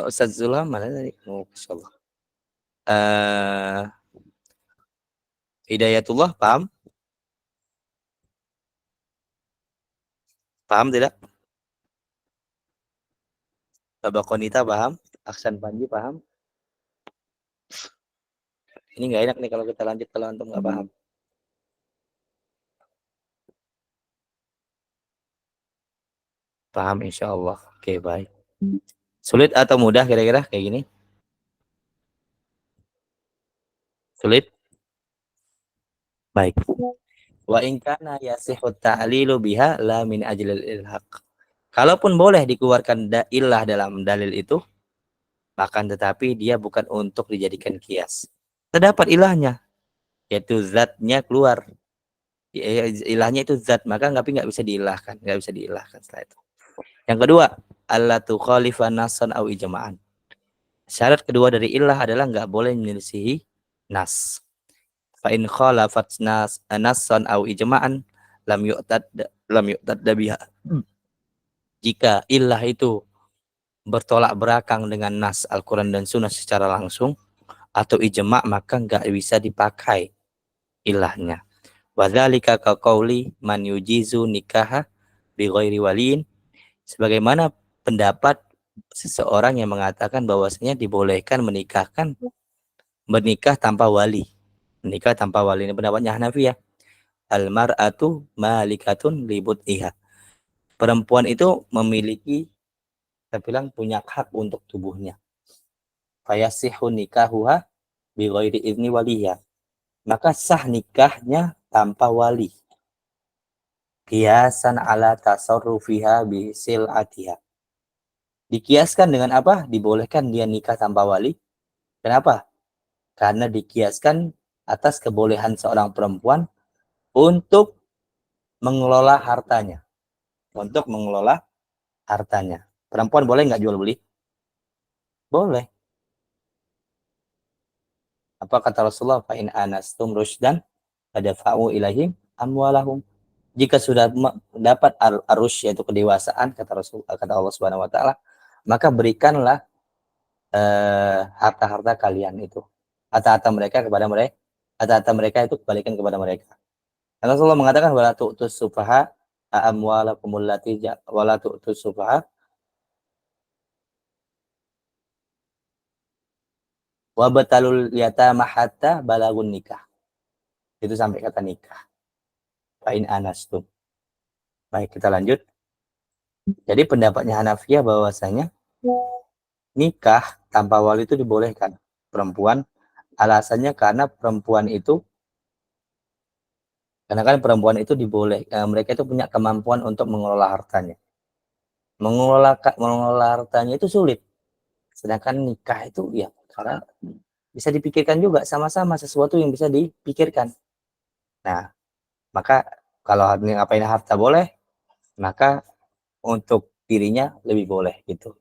S1: Ustaz Zulham mana tadi? Oh, insyaallah. Hidayatullah paham? Paham tidak? Bapak Konita paham? Aksan Panji paham? Ini nggak enak nih kalau kita lanjut kalau antum nggak paham. Paham insya Allah. Oke, baik. Sulit atau mudah kira-kira kayak gini? Sulit? Baik. Wa in kana yasihu ta'lilu biha la min ajlil ilhaq. Kalaupun boleh dikeluarkan ilah dalam dalil itu, makan tetapi dia bukan untuk dijadikan kias. Terdapat ilahnya, yaitu zatnya keluar. Ilahnya itu zat, maka nggak bisa diilahkan, nggak bisa diilahkan setelah itu. Yang kedua, alla tukhalifa nassan au ijma'an. Syarat kedua dari ilah adalah nggak boleh menyelisihi nas. Fa in khalafat nassan au ijma'an lam yu'tad biha. Jika ilah itu bertolak belakang dengan nas Al-Quran dan Sunnah secara langsung atau ijma', maka nggak bisa dipakai ilahnya. Wadzalika kaqauli man yujizu nikaha bi ghairi waliin, sebagaimana pendapat seseorang yang mengatakan bahwasanya dibolehkan menikah tanpa wali. Menikah tanpa wali, ini pendapatnya Hanafiyah. Al mar'atu malikatun libut iha. Perempuan itu memiliki, kita bilang, punya hak untuk tubuhnya. Fayasihu nikahuha bi ghairi izni waliya. Maka sah nikahnya tanpa wali. Kiasan ala tasarrufiha bi sil'atiha. Dikiaskan dengan apa? Dibolehkan dia nikah tanpa wali. Kenapa? Karena dikiaskan atas kebolehan seorang perempuan untuk mengelola hartanya. Untuk mengelola hartanya. Perempuan boleh nggak jual beli? Boleh. Apa kata Rasulullah? Fa in anastum rusydan fadfa'u ilaihim amwalahum. Jika sudah dapat arus, yaitu kedewasaan, kata Allah Subhanahu wa taala, maka berikanlah harta-harta kalian itu. Harta-harta mereka kepada mereka. Harta-harta mereka itu kembalikan kepada mereka. Dan Rasulullah mengatakan wala tu'tus sufaha amwalakum allati wala tu'tus sufaha wa batalul yatama hatta balagun nikah. Itu sampai kata nikah. Fa'in anastum. Baik, kita lanjut. Jadi pendapatnya Hanafiyah bahwasanya nikah tanpa wali itu dibolehkan perempuan. Alasannya karena perempuan itu, karena kan perempuan itu mereka itu punya kemampuan untuk mengelola hartanya. Mengelola hartanya itu sulit. Sedangkan nikah itu ya karena bisa dipikirkan juga, sama-sama sesuatu yang bisa dipikirkan. Nah, maka kalau ngapain harta boleh, maka untuk dirinya lebih boleh gitu.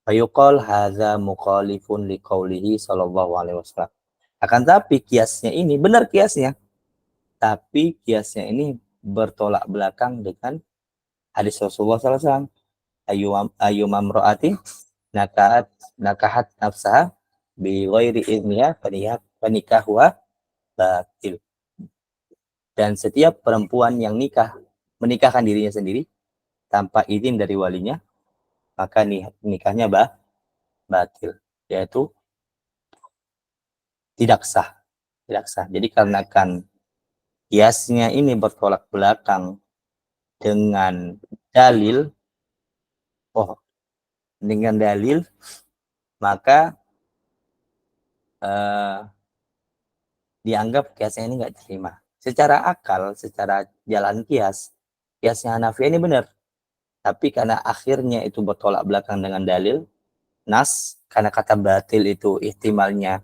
S1: Fayuqal hadza mukhalifun liqaulihi sallallahu alaihi wasallam. Akan tapi kiasnya ini benar kiasnya. Tapi kiasnya ini bertolak belakang dengan hadis Rasulullah sallallahu alaihi wasallam. Ayyumam ra'atin nakahat nafsaha bi ghairi idniha fanikahuha batil. Dan setiap perempuan yang menikahkan dirinya sendiri tanpa izin dari walinya, maka nikahnya batil, yaitu tidak sah. Jadi karena kan kiasnya ini bertolak belakang dengan dalil, maka dianggap kiasnya ini nggak diterima. Secara akal, secara jalan kiasnya Hanafiyah ini benar. Tapi karena akhirnya itu bertolak belakang dengan dalil, nas, karena kata batil itu ihtimalnya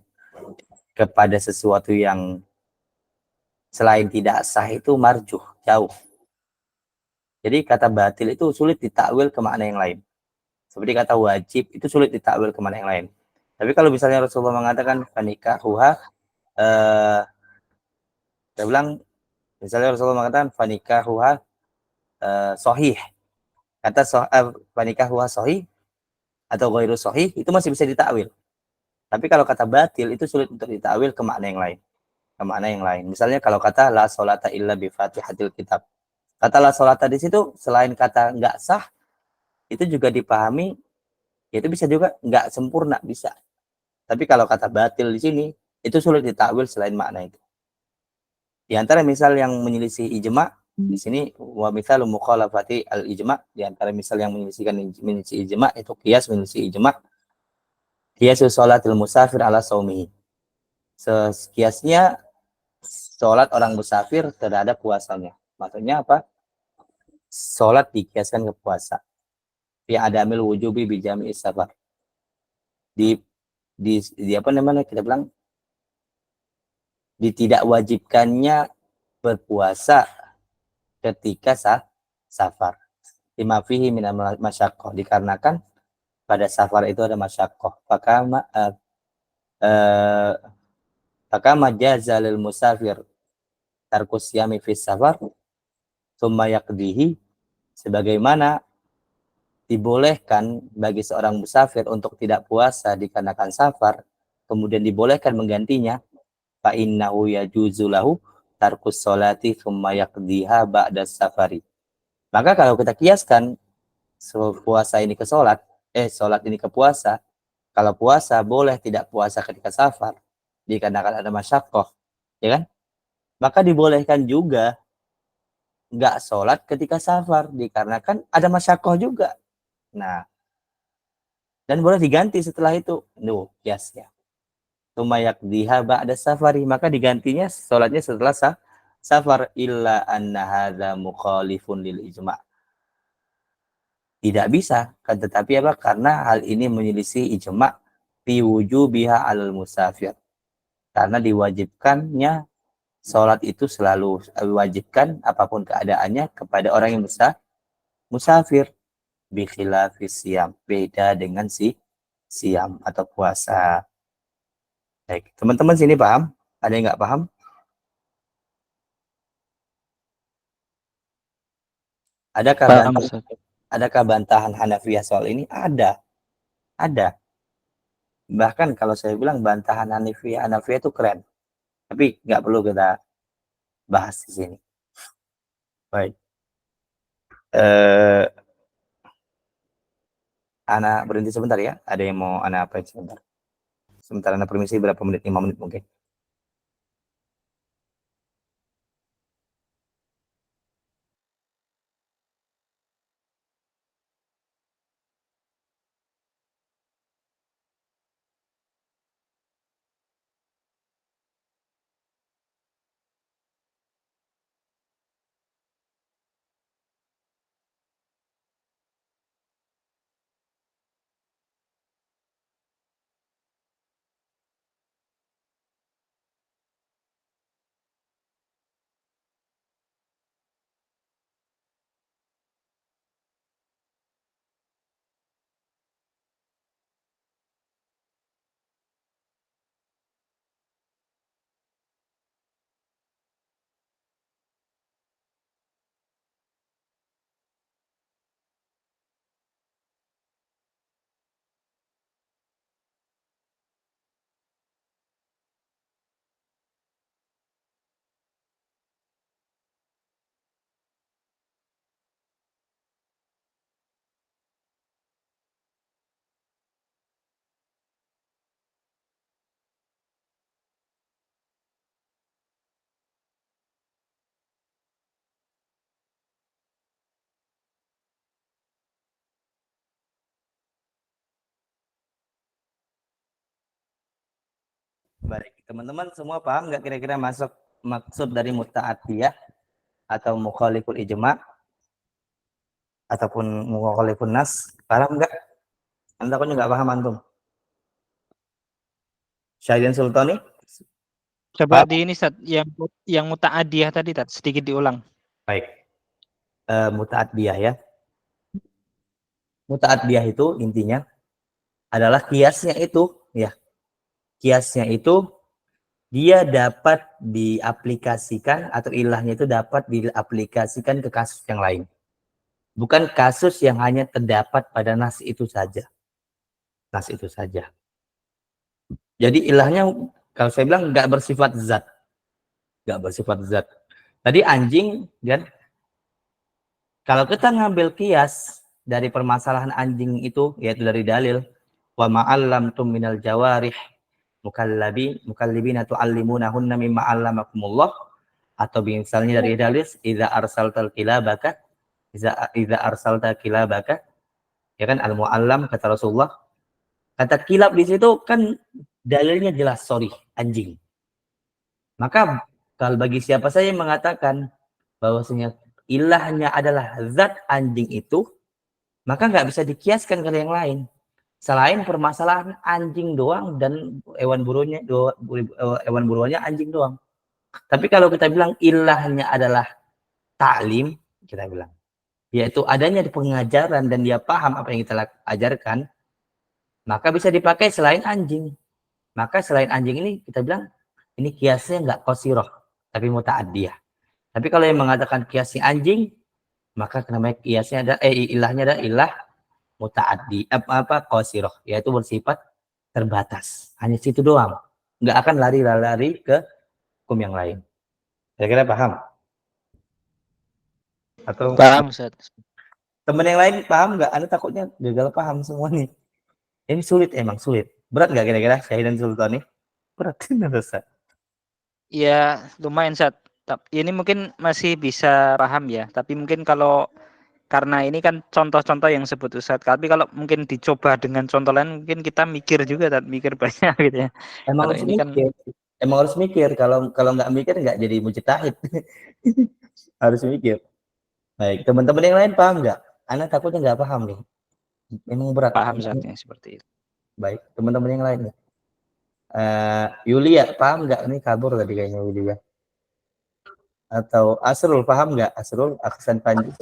S1: kepada sesuatu yang selain tidak sah itu marjuh, jauh. Jadi kata batil itu sulit ditakwil ke makna yang lain. Seperti kata wajib itu sulit ditakwil ke makna yang lain. Tapi kalau misalnya Rasulullah mengatakan fanikahuha, saya bilang, misalnya Rasulullah mengatakan fanikahuha sahih. Kata fanikahuha sahih atau ghairu sahih itu masih bisa ditakwil. Tapi kalau kata batil itu sulit untuk ditakwil ke makna yang lain. Misalnya kalau kata la sholata illa bi fatihatil kitab. Kata la sholata di situ selain kata nggak sah, itu juga dipahami, itu bisa juga nggak sempurna, bisa. Tapi kalau kata batil di sini itu sulit ditakwil selain makna itu. Di antara misal yang menyelisih ijma di sini, wa mithalu mukhalafati al ijma, di antara misal yang menyelisih ijma itu qiyas menyelisih ijma. Qiyasu sholatil musafir ala saumihi. Kiasnya sholat orang musafir terhadap puasanya. Maksudnya apa? Sholat dikiaskan ke puasa. Fi adamil wujubi bijami safar. Di apa namanya kita bilang di tidak wajibkannya berpuasa ketika safar. Lima fihi minal masyaqqah, dikarenakan pada safar itu ada masyaqqah. Maka majaza lil musafir tarkus yami fi safar tsumma yaqdihi, sebagaimana dibolehkan bagi seorang musafir untuk tidak puasa dikarenakan safar, kemudian dibolehkan menggantinya, fa innahu yajuzu lahu tarkus sholati tsumma yaqdiha ba'da safari. Maka kalau kita kiaskan puasa ini ke sholat ini ke puasa, kalau puasa boleh tidak puasa ketika safar dikarenakan ada masyaqqah, ya kan? Maka dibolehkan juga nggak sholat ketika safar dikarenakan ada masyaqqah juga. Nah, dan boleh diganti setelah itu. Kiasnya. Tumayak diha ba'da safari, maka digantinya sholatnya setelah safar, illa anna hadza mukhalifun lil ijma'. Tidak bisa, tetapi apa? Karena hal ini menyelisih ijma' fi wujubiha 'alal musafir. Karena diwajibkannya sholat itu selalu diwajibkan apapun keadaannya kepada orang yang musafir. Bi khilafis siyam, beda dengan siam atau puasa. Baik, teman-teman sini paham? Ada yang nggak paham? Adakah bantahan Hanafiyah soal ini? Ada. Bahkan kalau saya bilang bantahan Hanafiyah itu keren. Tapi nggak perlu kita bahas di sini. Baik. Ana berhenti sebentar ya. Ada yang mau Ana apa sebentar? Sebentar, Ana permisi berapa menit? 5 menit mungkin. Baik, teman-teman semua paham nggak kira-kira maksud dari muta'addiyah atau mukhaliful ijma' ataupun mukhalifun nas? Paham nggak? Anda kok nggak paham antum? Syahidin Sultani?
S3: Coba di ini Ustaz, yang muta'adiyah tadi sedikit diulang.
S1: Baik. Muta'addiyah ya. Muta'addiyah itu intinya adalah kiasnya itu ya. Kiasnya itu dia dapat diaplikasikan atau ilahnya itu dapat diaplikasikan ke kasus yang lain. Bukan kasus yang hanya terdapat pada nas itu saja. Nas itu saja. Jadi ilahnya kalau saya bilang nggak bersifat zat. Nggak bersifat zat. Tadi anjing kan, kalau kita ngambil kias dari permasalahan anjing itu, yaitu dari dalil wa ma'allamtum minal jawarih mukallibina tu'allimunahunna mimma 'allamakumullah, atau misalnya dari dalil idza arsaltal kilabaka idza arsalta kilabaka, ya kan, al muallam kata Rasulullah. Kata kilab di situ kan dalilnya jelas, anjing. Maka Kalau bagi siapa saja yang mengatakan bahwasanya ilahnya adalah zat anjing itu, maka nggak bisa dikiaskan ke yang lain. Selain permasalahan anjing doang dan hewan buruannya anjing doang. Tapi kalau kita bilang ilahnya adalah taklim, kita bilang, yaitu adanya di pengajaran dan dia paham apa yang kita ajarkan, maka bisa dipakai selain anjing. Maka selain anjing ini kita bilang ini kiasnya nggak qasiroh, tapi muta'addiyah. Tapi kalau yang mengatakan kiasnya anjing, maka namanya kiasnya ada ilahnya ada ilah muta'addi qasiroh, yaitu bersifat terbatas. Hanya situ doang. Nggak akan lari-lari ke hukum yang lain. Kira-kira paham? Atau
S3: Paham, Ustaz.
S1: teman yang lain paham nggak? Anda takutnya gagal paham semua nih. Ini sulit, emang sulit. Berat nggak kira-kira Syahidan Sultan nih? Berat kan Ustaz?
S3: Ya, lumayan, Ustaz. Ini mungkin masih bisa paham ya, tapi mungkin kalau karena ini kan contoh-contoh yang sebut Ustaz. Tapi kalau mungkin dicoba dengan contoh lain, mungkin kita mikir juga, mikir banyak gitu ya.
S1: Emang
S3: Kalau
S1: harus
S3: ini kan
S1: mikir. Emang harus mikir. Kalau nggak mikir nggak jadi mujtahid. Harus mikir. Baik, teman-teman yang lain paham nggak? Anak takutnya nggak paham nih. Memang berat.
S3: paham Ustaznya seperti itu.
S1: Baik, teman-teman yang lain nih. Yulia paham nggak? Nih kabur tadi kayaknya Yulia. Atau Asrul paham nggak? Asrul Aksan Panji.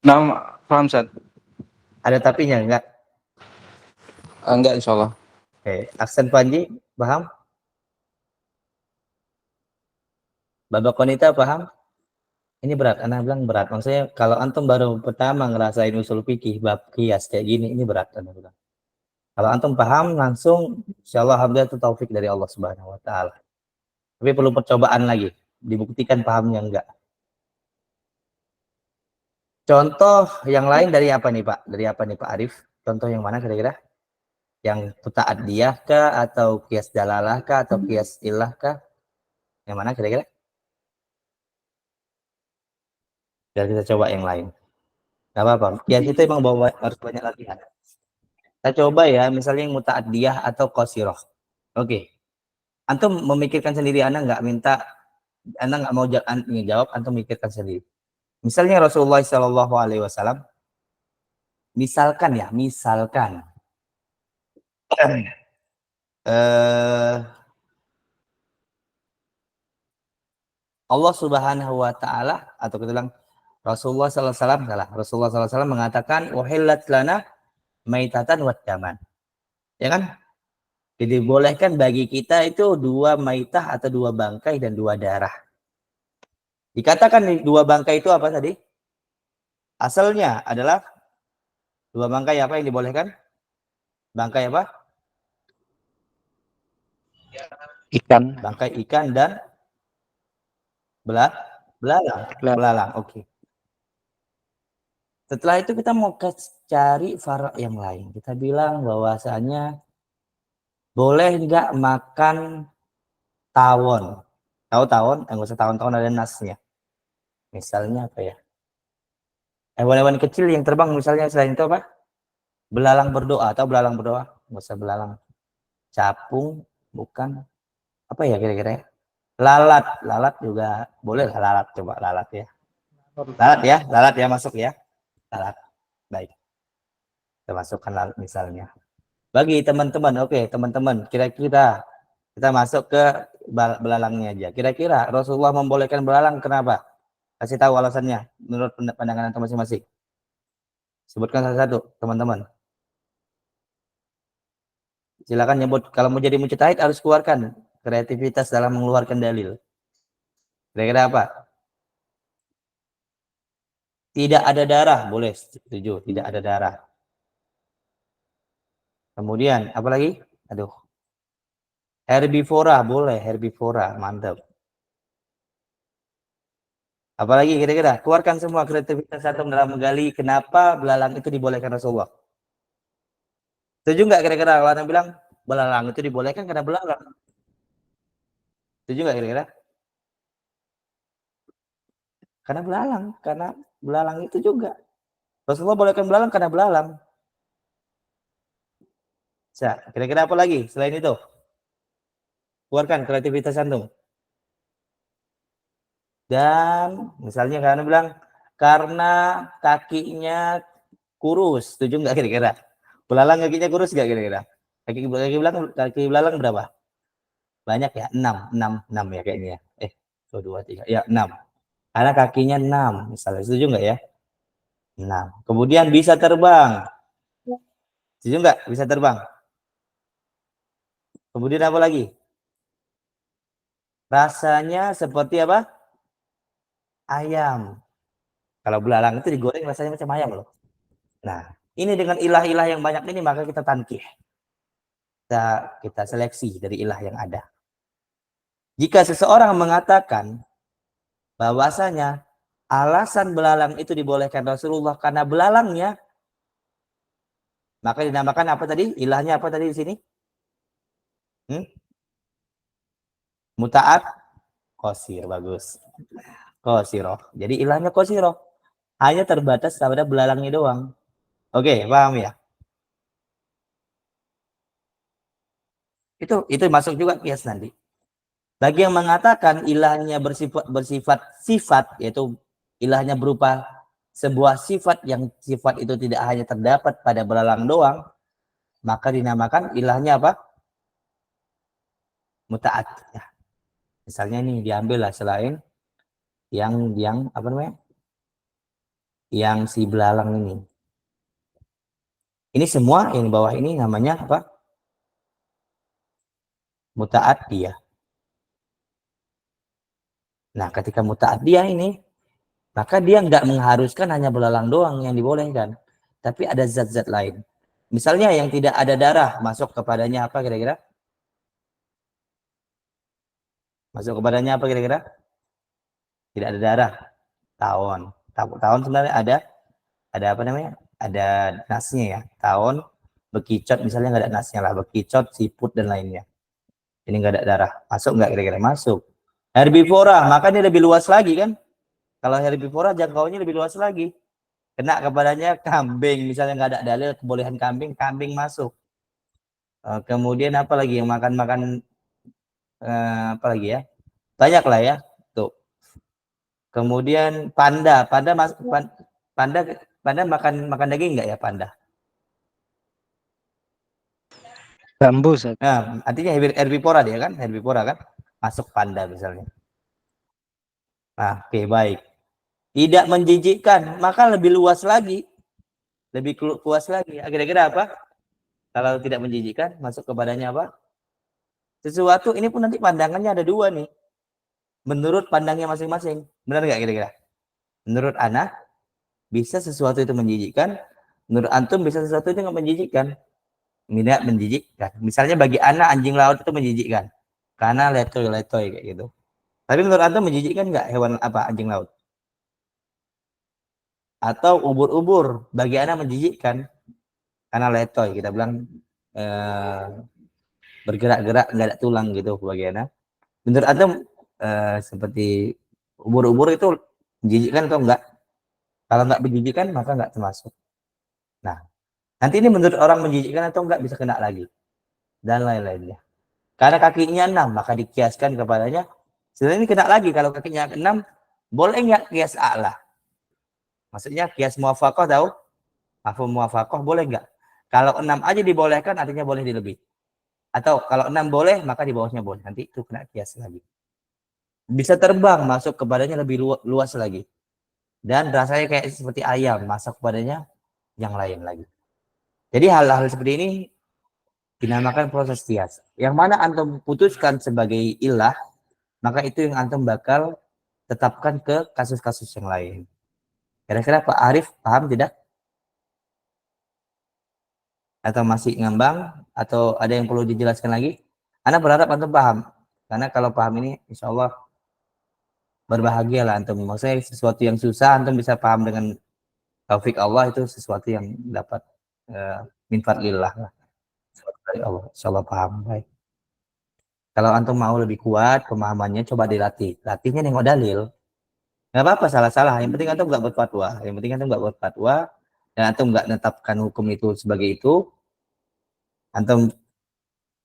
S4: Nah, paham Ustaz.
S1: Ada tapinya nggak?
S4: Enggak, insya Allah.
S1: Oke, Aksan Panji paham? Babak Konita paham? Ini berat, anak bilang berat. Maksudnya kalau antum baru pertama ngerasain usul fikih bab qiyas kayak gini, ini berat anak bilang. Kalau antum paham langsung, insyaallah alhamdulillah itu taufik dari Allah Subhanahu wa taala. Tapi perlu percobaan lagi, dibuktikan pahamnya enggak. Contoh yang lain dari apa nih, Pak? Dari apa nih, Pak Arif? Contoh yang mana kira-kira? Yang muta'addiyah kah atau qiyas dalalah kah atau qiyas illah kah? Yang mana kira-kira? Biar kita coba yang lain. Enggak apa-apa. Qiyas itu emang harus banyak latihan. Kita coba ya, misalnya yang muta'addiyah atau qasiroh. Oke. Antum memikirkan sendiri, Anda nggak minta, Anda nggak mau jawab, antum memikirkan sendiri. Misalnya Rasulullah Shallallahu Alaihi Wasallam, misalkan Allah Subhanahu Wa Taala atau kita bilang Rasulullah Sallallahu Alaihi Wasallam, Rasulullah Sallallahu Alaihi Wasallam mengatakan wahillat lana maitatan wa daman, ya kan? Jadi bolehkan bagi kita itu dua maitah atau dua bangkai dan dua darah. Dikatakan dua bangkai itu apa tadi? Asalnya adalah dua bangkai apa yang dibolehkan? Bangkai apa?
S3: Ikan.
S1: Bangkai ikan dan belalang. Oke. Setelah itu kita mau cari farak yang lain. Kita bilang bahwasanya boleh nggak makan tawon? Tahu tawon? Enggak usah tawon-tawon, ada nasnya. Misalnya apa ya? Hewan-hewan kecil yang terbang misalnya selain itu apa? Belalang berdoa. Tahu belalang berdoa? Enggak usah belalang. Capung, bukan. Apa ya kira-kira? Lalat juga boleh lah, lalat, coba lalat ya. Lalat ya masuk ya. Lalat. Baik. Kita masukkan lalat misalnya. Bagi teman-teman, oke, teman-teman, kira-kira kita masuk ke belalangnya aja. Kira-kira Rasulullah membolehkan belalang kenapa? Kasih tahu alasannya menurut pandangan antum masing-masing. Sebutkan satu-satu, teman-teman. Silakan nyebut. Kalau mau jadi mujtahid harus keluarkan kreativitas dalam mengeluarkan dalil. Kira-kira apa? Tidak ada darah, boleh, setuju. Tidak ada darah. Kemudian, apa lagi? Aduh. Herbivora, boleh. Herbivora, mantap. Apalagi kira-kira? Keluarkan semua kreativitas antum dalam menggali kenapa belalang itu dibolehkan Rasulullah. Setuju nggak kira-kira kalau Anda bilang belalang itu dibolehkan karena belalang? Setuju nggak kira-kira? Karena belalang itu juga. Rasulullah bolehkan belalang karena belalang. Kira-kira apa lagi selain itu? Keluarkan kreativitas antum. Dan misalnya karena bilang karena kakinya kurus, setuju nggak kira-kira? Belalang kakinya kurus nggak kira-kira? Kaki belalang berapa? Banyak ya, 6 ya kayaknya. 2, 3, ya 6. Karena kakinya 6, misalnya, setuju nggak ya? 6. Kemudian bisa terbang. Setuju nggak? Bisa terbang. Kemudian apa lagi? Rasanya seperti apa? Ayam. Kalau belalang itu digoreng rasanya macam ayam loh. Nah, ini dengan ilah-ilah yang banyak ini maka kita tankih. Kita seleksi dari ilah yang ada. Jika seseorang mengatakan bahwasanya alasan belalang itu dibolehkan Rasulullah karena belalangnya, maka dinamakan apa tadi? Ilahnya apa tadi di sini? Muta'at qasir, bagus. Qasiroh. Jadi ilahnya qasiroh. Hanya terbatas pada belalangnya doang. Oke, paham ya? Itu masuk juga kias nanti. Bagi yang mengatakan ilahnya bersifat sifat, yaitu ilahnya berupa sebuah sifat yang sifat itu tidak hanya terdapat pada belalang doang, maka dinamakan ilahnya apa? Muta'at. Ya. Misalnya ini diambil lah selain yang apa namanya? Yang si belalang ini. Ini semua yang di bawah ini namanya apa? Muta'at dia. Nah, ketika muta'at dia ini, maka dia nggak mengharuskan hanya belalang doang yang dibolehkan, tapi ada zat-zat lain. Misalnya yang tidak ada darah masuk kepadanya apa kira-kira? Masuk kepadanya apa kira-kira? Tidak ada darah. Tawon. Tawon sebenarnya ada apa namanya? Ada nasnya ya. Tawon, bekicot misalnya nggak ada nasnya lah. Bekicot, siput dan lainnya. Ini nggak ada darah. Masuk nggak kira-kira? Masuk. Herbivora, makanya lebih luas lagi kan? Kalau herbivora jangkauannya lebih luas lagi. Kena kepadanya kambing, misalnya nggak ada dalil kebolehan kambing, kambing masuk. Kemudian apa lagi yang makan-makan apa lagi ya? Banyak lah ya. Tuh. Kemudian panda makan daging nggak ya panda?
S3: Bambu, Ustaz.
S1: Nah, artinya herbivora dia kan, herbivora kan, masuk panda misalnya. Nah, oke, baik. Tidak menjijikkan, maka lebih luas lagi, lebih luas lagi. Kira-kira apa? Kalau tidak menjijikkan, masuk kepadanya apa? Sesuatu ini pun nanti pandangannya ada dua nih. Menurut pandangnya masing-masing. Benar nggak kira-kira? Menurut anak, bisa sesuatu itu menjijikkan. Menurut antum, bisa sesuatu itu nggak menjijikkan. Tidak menjijikkan. Misalnya bagi anak, anjing laut itu menjijikkan. Karena letoy-letoy kayak gitu. Tapi menurut antum menjijikkan nggak hewan apa anjing laut? Atau ubur-ubur bagi anak menjijikkan. Karena letoy, kita bilang bergerak-gerak nggak ada tulang gitu bagi anak. Menurut antum seperti ubur-ubur itu menjijikkan atau enggak? Kalau enggak menjijikkan maka enggak termasuk. Nah, nanti ini menurut orang menjijikkan atau enggak bisa kena lagi dan lain-lainnya. Karena kakinya 6 maka dikiaskan kepadanya. Sebenarnya ini kena lagi kalau kakinya 6 boleh enggak kias a'la? Maksudnya kias muwafaqah tahu? Mafhum muwafaqah boleh enggak? Kalau 6 aja dibolehkan artinya boleh dilebih. Atau kalau 6 boleh maka di bawahnya boleh. Nanti itu kena kias lagi. Bisa terbang masuk kepadanya lebih luas lagi. Dan rasanya kayak seperti ayam, masak kepadanya yang lain lagi. Jadi hal-hal seperti ini dinamakan proses kias. Yang mana antum putuskan sebagai ilah, maka itu yang antum bakal tetapkan ke kasus-kasus yang lain. Kira-kira Pak Arif paham tidak? Atau masih ngambang? Atau ada yang perlu dijelaskan lagi? Anda berharap antum paham. Karena kalau paham ini insya Allah berbahagia lah antum. Maksudnya sesuatu yang susah antum bisa paham dengan taufik Allah itu sesuatu yang dapat min fadlillah lah. Dari Allah. Insyaallah paham. Baik. Kalau antum mau lebih kuat pemahamannya coba dilatih. Latihnya nengok dalil. Enggak apa-apa salah-salah. Yang penting antum enggak buat fatwa. Yang penting antum enggak buat fatwa dan antum enggak menetapkan hukum itu sebagai itu. Antum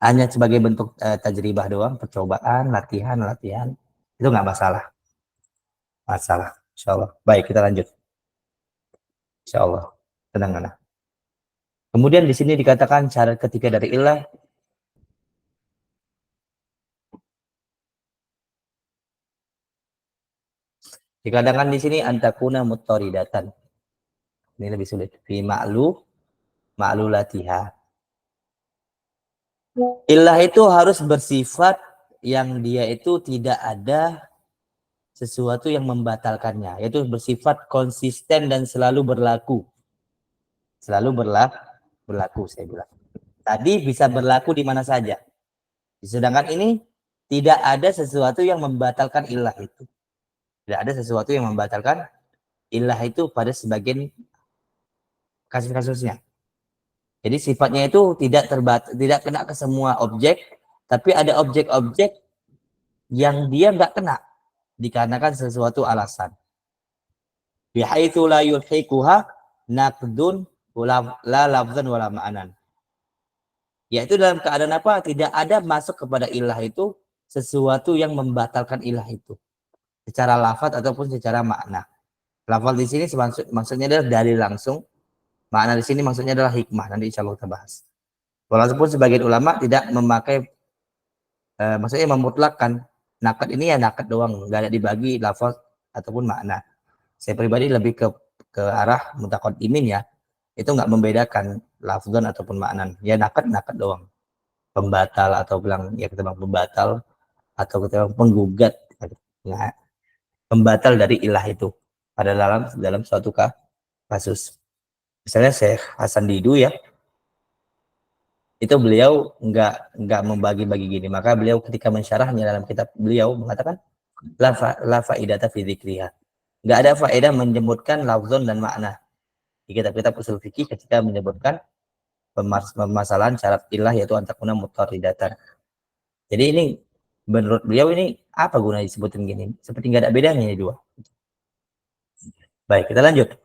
S1: hanya sebagai bentuk tajribah doang, percobaan, latihan. Itu enggak masalah. masalah. Insyaallah. Baik, kita lanjut. Insyaallah. Tenang, Ana. Kemudian di sini dikatakan syarat ketiga dari illah dikatakan di sini antakuna muttaridatan. Ini lebih sulit. Fi ma'lulatiha. Illah itu harus bersifat yang dia itu tidak ada sesuatu yang membatalkannya, yaitu bersifat konsisten dan selalu berlaku. Selalu berlaku, saya bilang. Tadi bisa berlaku di mana saja. Sedangkan ini tidak ada sesuatu yang membatalkan illah itu. Tidak ada sesuatu yang membatalkan illah itu pada sebagian kasus-kasusnya. Jadi sifatnya itu tidak kena ke semua objek, tapi ada objek-objek yang dia nggak kena dikarenakan sesuatu alasan. Bihaitsu la yulhiquha naqdun la lafzan wala ma'anan. Yaitu dalam keadaan apa? Tidak ada masuk kepada ilah itu sesuatu yang membatalkan ilah itu secara lafaz ataupun secara makna. Lafaz di sini maksudnya adalah dalil langsung. Makna di sini maksudnya adalah hikmah. Nanti insya Allah kita bahas. Walaupun sebagian ulama tidak memakai, maksudnya memutlakkan nakad ini ya nakad doang, nggak ada dibagi lafaz ataupun makna. Saya pribadi lebih ke arah mutaqaddimin ya, itu nggak membedakan lafzan ataupun makna. Ya nakad doang. Pembatal atau bilang ya kita bilang pembatal atau kita bilang penggugat. Nah, pembatal dari ilah itu pada dalam suatu kasus. Misalnya Syekh Hasan Didu ya, itu beliau nggak membagi-bagi gini, maka beliau ketika mensyarahnya dalam kitab beliau mengatakan la faidata fi dzikriha, nggak ada faedah menyebutkan lafzon dan makna di kitab-kitab usul fikih ketika menyebutkan permasalahan syarat ilah yaitu antakuna muttaridatan. Jadi ini menurut beliau ini apa gunanya disebutin gini, seperti nggak ada bedanya ini dua. Baik, kita lanjut.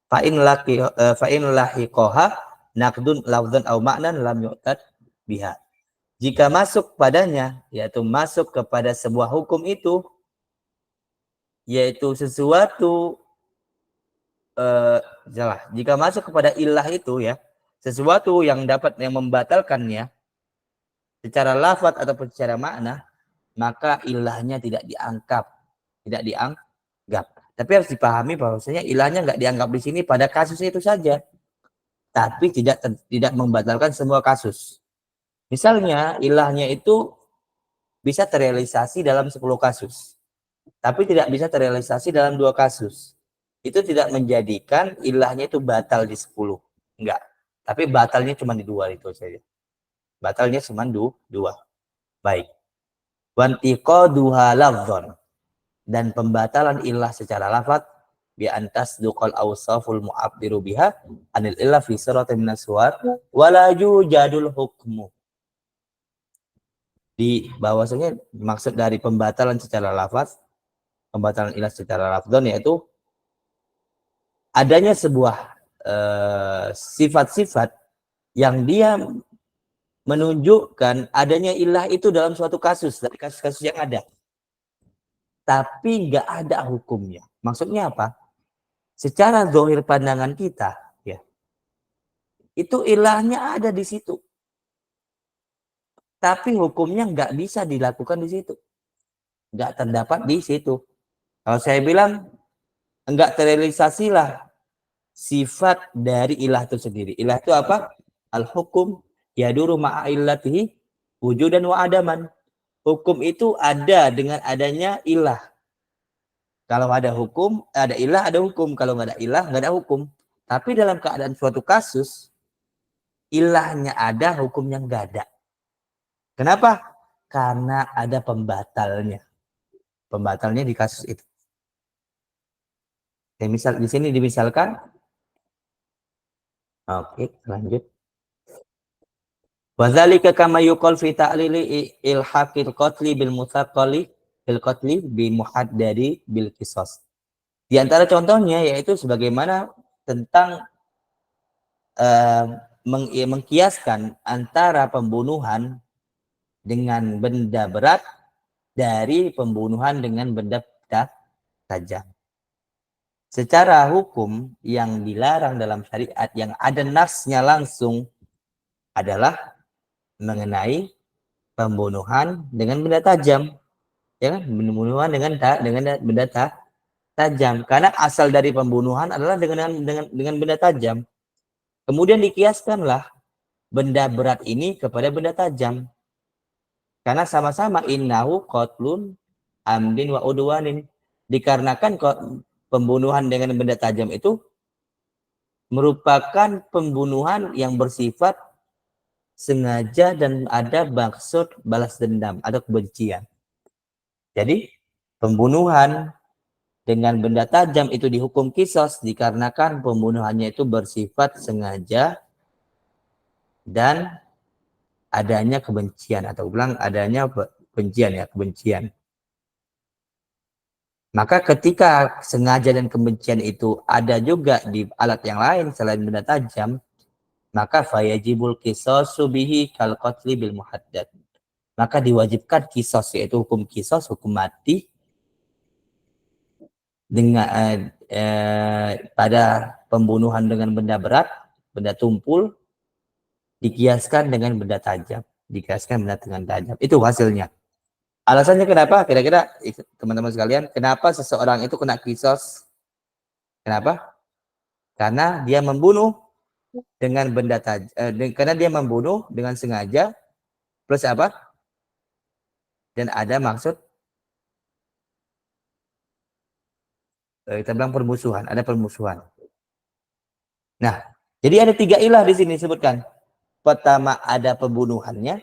S1: Fa'in lahiqoha naqdun lafzan au ma'nan lam yu'tad biha. Jika masuk padanya, yaitu masuk kepada sebuah hukum itu, yaitu sesuatu jika masuk kepada ilah itu ya, sesuatu yang membatalkannya secara lafaz ataupun secara makna, maka ilahnya tidak dianggap. Tapi harus dipahami bahwasanya ilahnya nggak dianggap di sini pada kasus itu saja, tapi tidak membatalkan semua kasus. Misalnya ilahnya itu bisa terrealisasi dalam 10 kasus, tapi tidak bisa terrealisasi dalam 2 kasus. Itu tidak menjadikan ilahnya itu batal di 10, enggak. Tapi batalnya cuma di 2 itu saja. Batalnya cuma 2. Baik. Wantiqaduha lafzan. Dan pembatalan ilah secara lafaz bi antas duqal awsaful mu'abbiru biha anil ilah fi suratin minas suwar wala yujadul hukmu. Di bahwasanya maksud dari pembatalan secara lafaz, pembatalan ilah secara lafzon yaitu adanya sebuah sifat-sifat yang dia menunjukkan adanya ilah itu dalam suatu kasus, dari kasus-kasus yang ada. Tapi nggak ada hukumnya. Maksudnya apa? Secara zahir pandangan kita, ya, itu ilahnya ada di situ. Tapi hukumnya nggak bisa dilakukan di situ. Nggak terdapat di situ. Kalau saya bilang, nggak terrealisasilah sifat dari ilah itu sendiri. Ilah itu apa? Al-hukum yaduru ma'illatihi wujudan wa adaman. Hukum itu ada dengan adanya ilah. Kalau ada hukum, ada ilah, ada hukum. Kalau nggak ada ilah, nggak ada hukum. Tapi dalam keadaan suatu kasus, ilahnya ada, hukumnya nggak ada. Kenapa? Karena ada pembatalnya. Pembatalnya di kasus itu. Ya, misal di sini dimisalkan. Oke, lanjut. Wadzalika kama yuqal fi ta'lili ilhaqil qatli bil mutsaqqali bil qatli bi muhaddadi bil qisas. Di antara contohnya yaitu sebagaimana tentang mengkiaskan antara pembunuhan dengan benda berat dari pembunuhan dengan benda tajam. Secara hukum yang dilarang dalam syariat yang ada nasnya langsung adalah mengenai pembunuhan dengan benda tajam, ya kan? Pembunuhan dengan benda tajam. Karena asal dari pembunuhan adalah dengan benda tajam. Kemudian dikiaskanlah benda berat ini kepada benda tajam. Karena sama-sama innahu qatlun amdin wa udwanin. Dikarenakan pembunuhan dengan benda tajam itu merupakan pembunuhan yang bersifat sengaja dan ada maksud balas dendam, ada kebencian. Jadi pembunuhan dengan benda tajam itu dihukum kisos dikarenakan pembunuhannya itu bersifat sengaja dan adanya kebencian atau ulang adanya kebencian. Maka ketika sengaja dan kebencian itu ada juga di alat yang lain selain benda tajam, maka fayajibul qisasu bihi kal qatli bil muhaddad. Maka diwajibkan kisos, yaitu hukum kisos, hukum mati dengan pada pembunuhan dengan benda berat, benda tumpul, dikiaskan dengan benda tajam. Itu hasilnya. Alasannya kenapa? Kira-kira teman-teman sekalian, kenapa seseorang itu kena kisos? Kenapa? Karena dia membunuh dengan benda tajam, karena dia membunuh dengan sengaja plus apa? Dan ada maksud kita bilang ada permusuhan. Nah, jadi ada 3 ilah di sini disebutkan. Pertama ada pembunuhannya,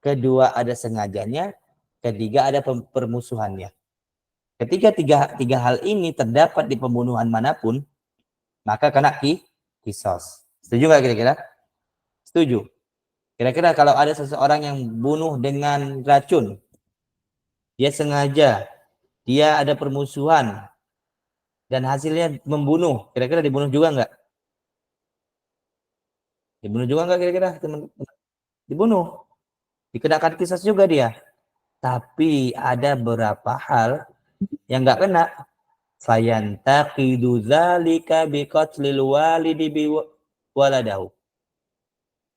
S1: kedua ada sengajanya, ketiga ada permusuhannya. Ketika tiga hal ini terdapat di pembunuhan manapun, maka kena kisos. Setuju nggak kira-kira? Setuju. Kira-kira kalau ada seseorang yang bunuh dengan racun, dia sengaja, dia ada permusuhan, dan hasilnya membunuh, kira-kira dibunuh juga nggak? Dibunuh juga nggak kira-kira? Dibunuh. Dikenakan kisos juga dia. Tapi ada beberapa hal yang nggak kena. Fayantaqidu dzalika biqatlil walidi waladahu.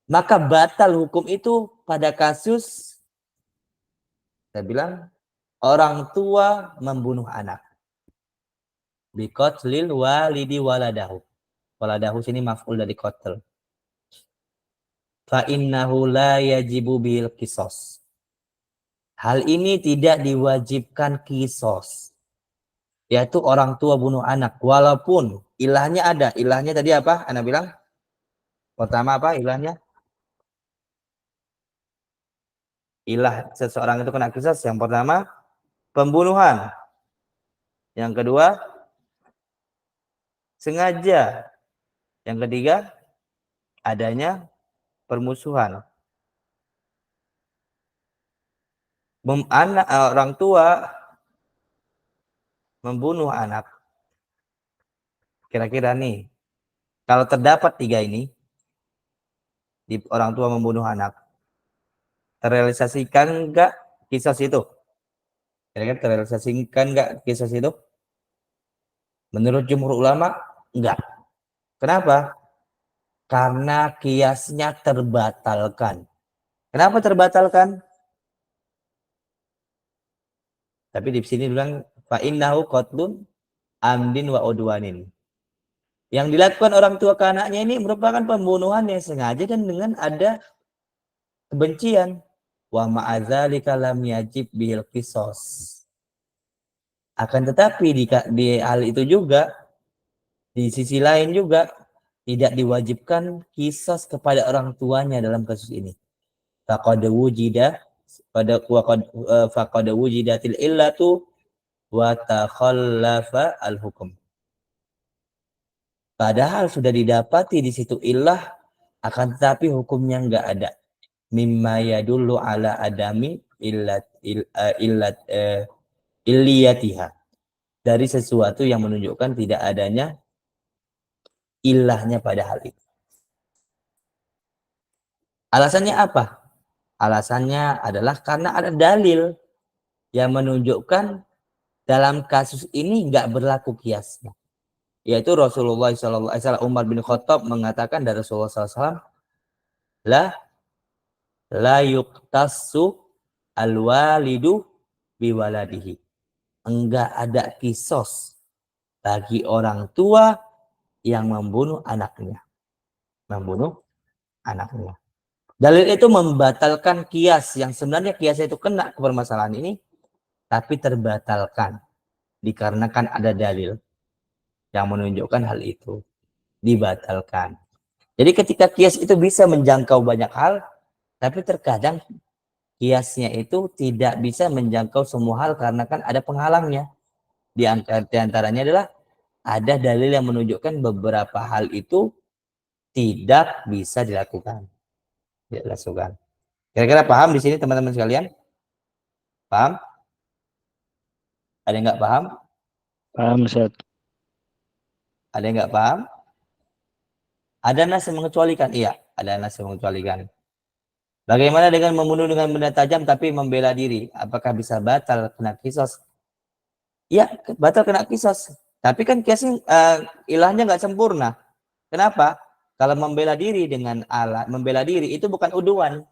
S1: Maka batal hukum itu pada kasus saya bilang orang tua membunuh anak. Biqatlil walidi waladahu. Waladahu sini maf'ul dari qatl. Fa innahu la yajibu bil qisas. Hal ini tidak diwajibkan kisos. Yaitu orang tua bunuh anak. Walaupun ilahnya ada. Ilahnya tadi apa? Anda bilang? Pertama apa ilahnya? Ilah seseorang itu kena kisos. Yang pertama, pembunuhan. Yang kedua, sengaja. Yang ketiga, adanya permusuhan. Orang tua membunuh anak. Kira-kira nih, kalau terdapat 3 ini, di orang tua membunuh anak, terrealisasikan enggak kisos itu? Kira-kira terrealisasikan enggak kisos itu? Menurut jumhur ulama, enggak. Kenapa? Karena kiasnya terbatalkan. Kenapa terbatalkan? Tapi di sini bilang fa innahu qatlun amdin wa udwanin. Yang dilakukan orang tua ke anaknya ini merupakan pembunuhan yang sengaja dan dengan ada kebencian. Wa ma'adzalika lam yajib bil qisas. Akan tetapi di hal itu juga, di sisi lain juga tidak diwajibkan kisos kepada orang tuanya dalam kasus ini. Faqad wujidatil illatu wa takhallafa al-hukum. Padahal sudah didapati di situ illah, akan tetapi hukumnya enggak ada. Mimma yadullu ala adami illiyatiha. Dari sesuatu yang menunjukkan tidak adanya ilahnya pada hal itu. Alasannya apa? Alasannya adalah karena ada dalil yang menunjukkan dalam kasus ini nggak berlaku kiasnya. Yaitu Rasulullah SAW, Umar bin Khattab mengatakan dari Rasulullah SAW, la yuqtassu alwalidu biwaladihi. Enggak ada kisos bagi orang tua yang membunuh anaknya. Membunuh anaknya. Dalil itu membatalkan kias yang sebenarnya kias itu kena ke permasalahan ini, tapi terbatalkan dikarenakan ada dalil yang menunjukkan hal itu, dibatalkan. Jadi ketika kias itu bisa menjangkau banyak hal, tapi terkadang kiasnya itu tidak bisa menjangkau semua hal karena kan ada penghalangnya. Di antaranya adalah ada dalil yang menunjukkan beberapa hal itu tidak bisa dilakukan. Tidak dilakukan. Kira-kira paham di sini teman-teman sekalian? Paham? Ada yang nggak paham?
S3: Paham, Ustaz.
S1: Ada yang nggak paham? Ada nas yang mengecualikan? Iya, ada nas yang mengecualikan. Bagaimana dengan membunuh dengan benda tajam tapi membela diri? Apakah bisa batal kena kisos? Iya, batal kena kisos. Tapi kan kiasnya ilahnya nggak sempurna. Kenapa? Kalau membela diri dengan alat, membela diri itu bukan uduan.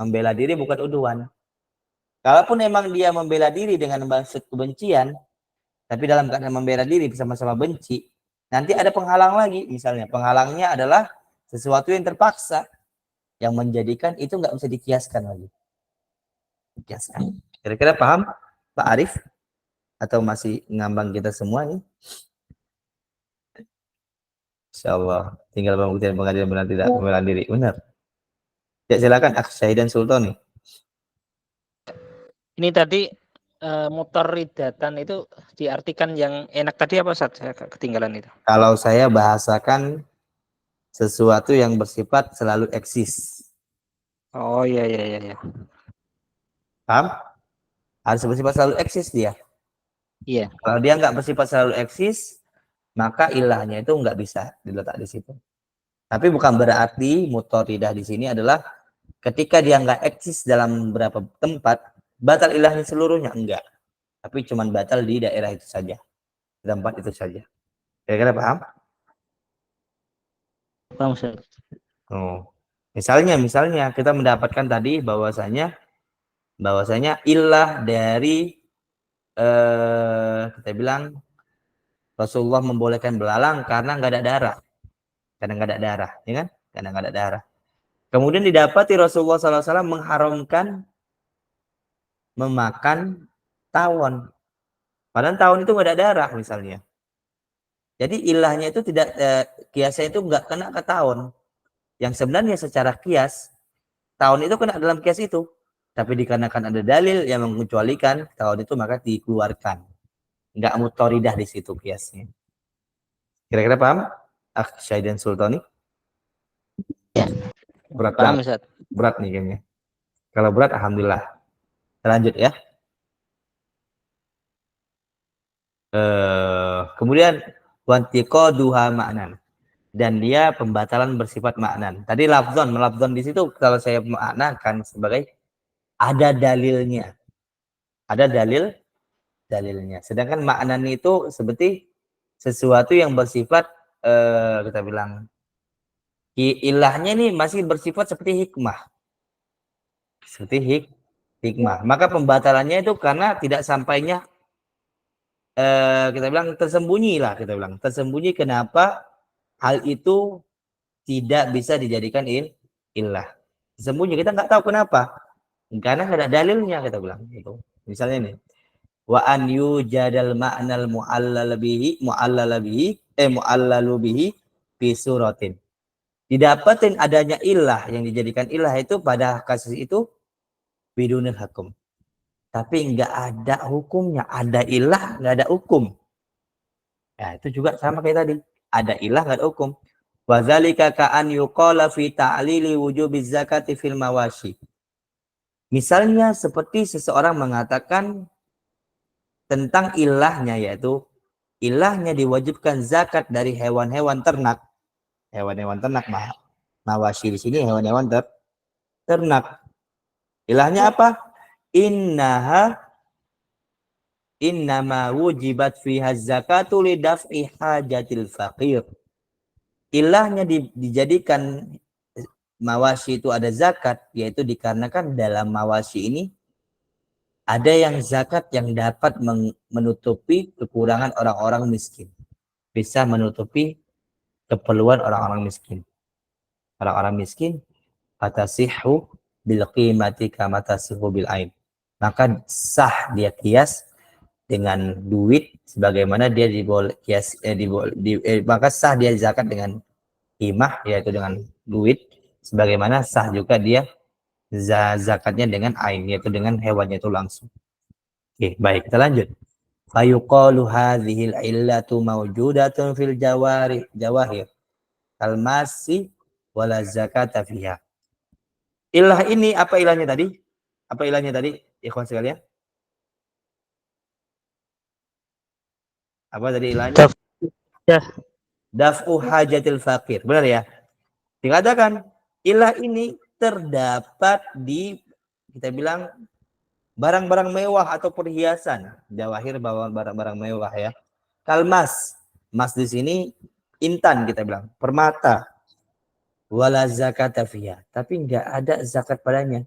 S1: Membela diri bukan uduan. Kalaupun memang dia membela diri dengan maksud kebencian, tapi dalam keadaan membela diri bersama-sama benci, nanti ada penghalang lagi. Misalnya penghalangnya adalah sesuatu yang terpaksa, yang menjadikan itu nggak bisa dikiaskan lagi. Dikiaskan. Kira-kira paham Pak Arif? Atau masih ngambang kita semua nih? Insyaallah tinggal pembuktian pengadilan benar tidak pembelaan diri. Benar. Ya silakan Syahidan Sultan nih.
S3: Ini tadi mutorridatan itu diartikan yang enak tadi apa, Ustaz? Saya ketinggalan itu.
S1: Kalau saya bahasakan sesuatu yang bersifat selalu eksis.
S3: Oh iya iya iya iya.
S1: Paham? Harus bersifat selalu eksis dia.
S3: Iya.
S1: Kalau dia nggak bersifat selalu eksis, maka ilahnya itu nggak bisa diletak di situ. Tapi bukan berarti mutoridah di sini adalah ketika dia nggak eksis dalam beberapa tempat, batal ilahnya seluruhnya, enggak. Tapi cuma batal di daerah itu saja, di tempat itu saja. Kira-kira paham?
S3: Paham, Ustaz.
S1: Oh. Misalnya kita mendapatkan tadi bahwasanya ilah dari kita bilang Rasulullah membolehkan belalang karena nggak ada darah. Karena nggak ada darah, ya kan? Karena nggak ada darah. Kemudian didapati Rasulullah SAW mengharamkan memakan tawon. Padahal tawon itu nggak ada darah misalnya. Jadi ilahnya itu tidak kiasnya itu nggak kena ke tawon. Yang sebenarnya secara kias tawon itu kena dalam kias itu. Tapi dikarenakan ada dalil yang mengecualikan tawon itu maka dikeluarkan. Nggak mutoridah di situ kiasnya. Kira-kira paham? Syahidan Sultani?
S3: Ya.
S1: Berat
S3: Paham,
S1: banget.
S3: Ustaz.
S1: Berat nih kayaknya. Kalau berat, alhamdulillah. Lanjut ya. Kemudian wantiqaduha ma'nan. Dan dia pembatalan bersifat maknan. Tadi lafzon di situ kalau saya maknakan sebagai ada dalilnya. Ada dalilnya. Sedangkan maknan itu seperti sesuatu yang bersifat kita bilang ilahnya nih masih bersifat seperti hikmah. Seperti hikmah. Maka pembatalannya itu karena tidak sampainya kita bilang tersembunyi lah, kita bilang tersembunyi kenapa hal itu tidak bisa dijadikan ilah. Tersembunyi, kita nggak tahu kenapa. Karena nggak ada dalilnya, kita bilang itu. Misalnya nih, wa an yujadal ma'nal mu'allalu bihi fi suratin. Didapatin adanya ilah yang dijadikan ilah itu pada kasus itu bidunil hukum. Tapi nggak ada hukumnya. Ada ilah, nggak ada hukum. Ya, itu juga sama kayak tadi. Ada ilah, nggak ada hukum. Wazalika ka'an yuqala fi ta'lili wujubiz zakati fil mawashi. Misalnya seperti seseorang mengatakan tentang ilahnya, yaitu ilahnya diwajibkan zakat dari hewan-hewan ternak. Hewan-hewan ternak, mawashi di sini hewan-hewan ternak. Ilahnya apa? Innaha innama wujibat fiha zakatu lidaf'i hajatil faqir. Ilahnya dijadikan mawasi itu ada zakat, yaitu dikarenakan dalam mawasi ini ada yang zakat yang dapat menutupi kekurangan orang-orang miskin. Bisa menutupi keperluan orang-orang miskin. Orang-orang miskin fatasihu bil qimati kama tasihu bil ain. Maka sah dia kias dengan duit sebagaimana dia kias maka sah dia zakat dengan qimah, yaitu dengan duit, sebagaimana sah juga dia zakatnya dengan ain, yaitu dengan hewannya itu langsung. Oke, baik, kita lanjut. Fayuqalu hadhil illatu mawjudatun fil jawahir kalmasi wala zakata fiha. Ilah ini apa ilahnya tadi? Apa ilahnya tadi, ikhwan sekalian? Apa tadi ilahnya? Daf'u hajatil fakir. Benar ya? Dikatakan ilah ini terdapat di, kita bilang, barang-barang mewah atau perhiasan. Jawahir bawa barang-barang mewah ya. Kalmas. Mas di sini intan kita bilang, permata. Wala zakata fiha, tapi enggak ada zakat padanya.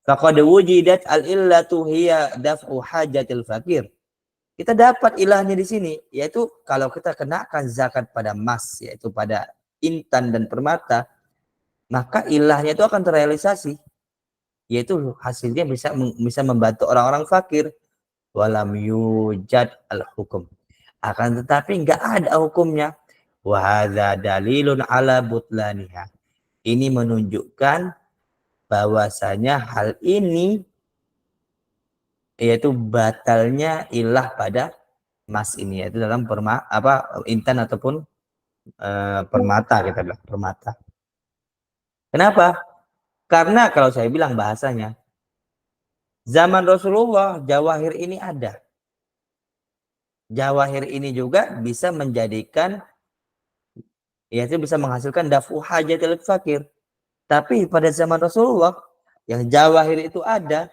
S1: Faqad wujidat al-illatu hiya daf'u hajatil fakir. Kita dapat ilahnya di sini, yaitu kalau kita kenakan zakat pada emas, yaitu pada intan dan permata, maka ilahnya itu akan terrealisasi, yaitu hasilnya bisa membantu orang-orang fakir. Walam yujad al-hukum, akan tetapi enggak ada hukumnya. Wa hadza dalilun ala butlaniha. Ini menunjukkan bahwasanya hal ini yaitu batalnya ilah pada emas ini, yaitu dalam intan ataupun permata, kita bilang permata. Kenapa? Karena kalau saya bilang bahasanya, zaman Rasulullah jawahir ini ada. Jawahir ini juga bisa menjadikan, yaitu bisa menghasilkan daf'u hajatil fakir. Tapi pada zaman Rasulullah yang jawahir itu ada,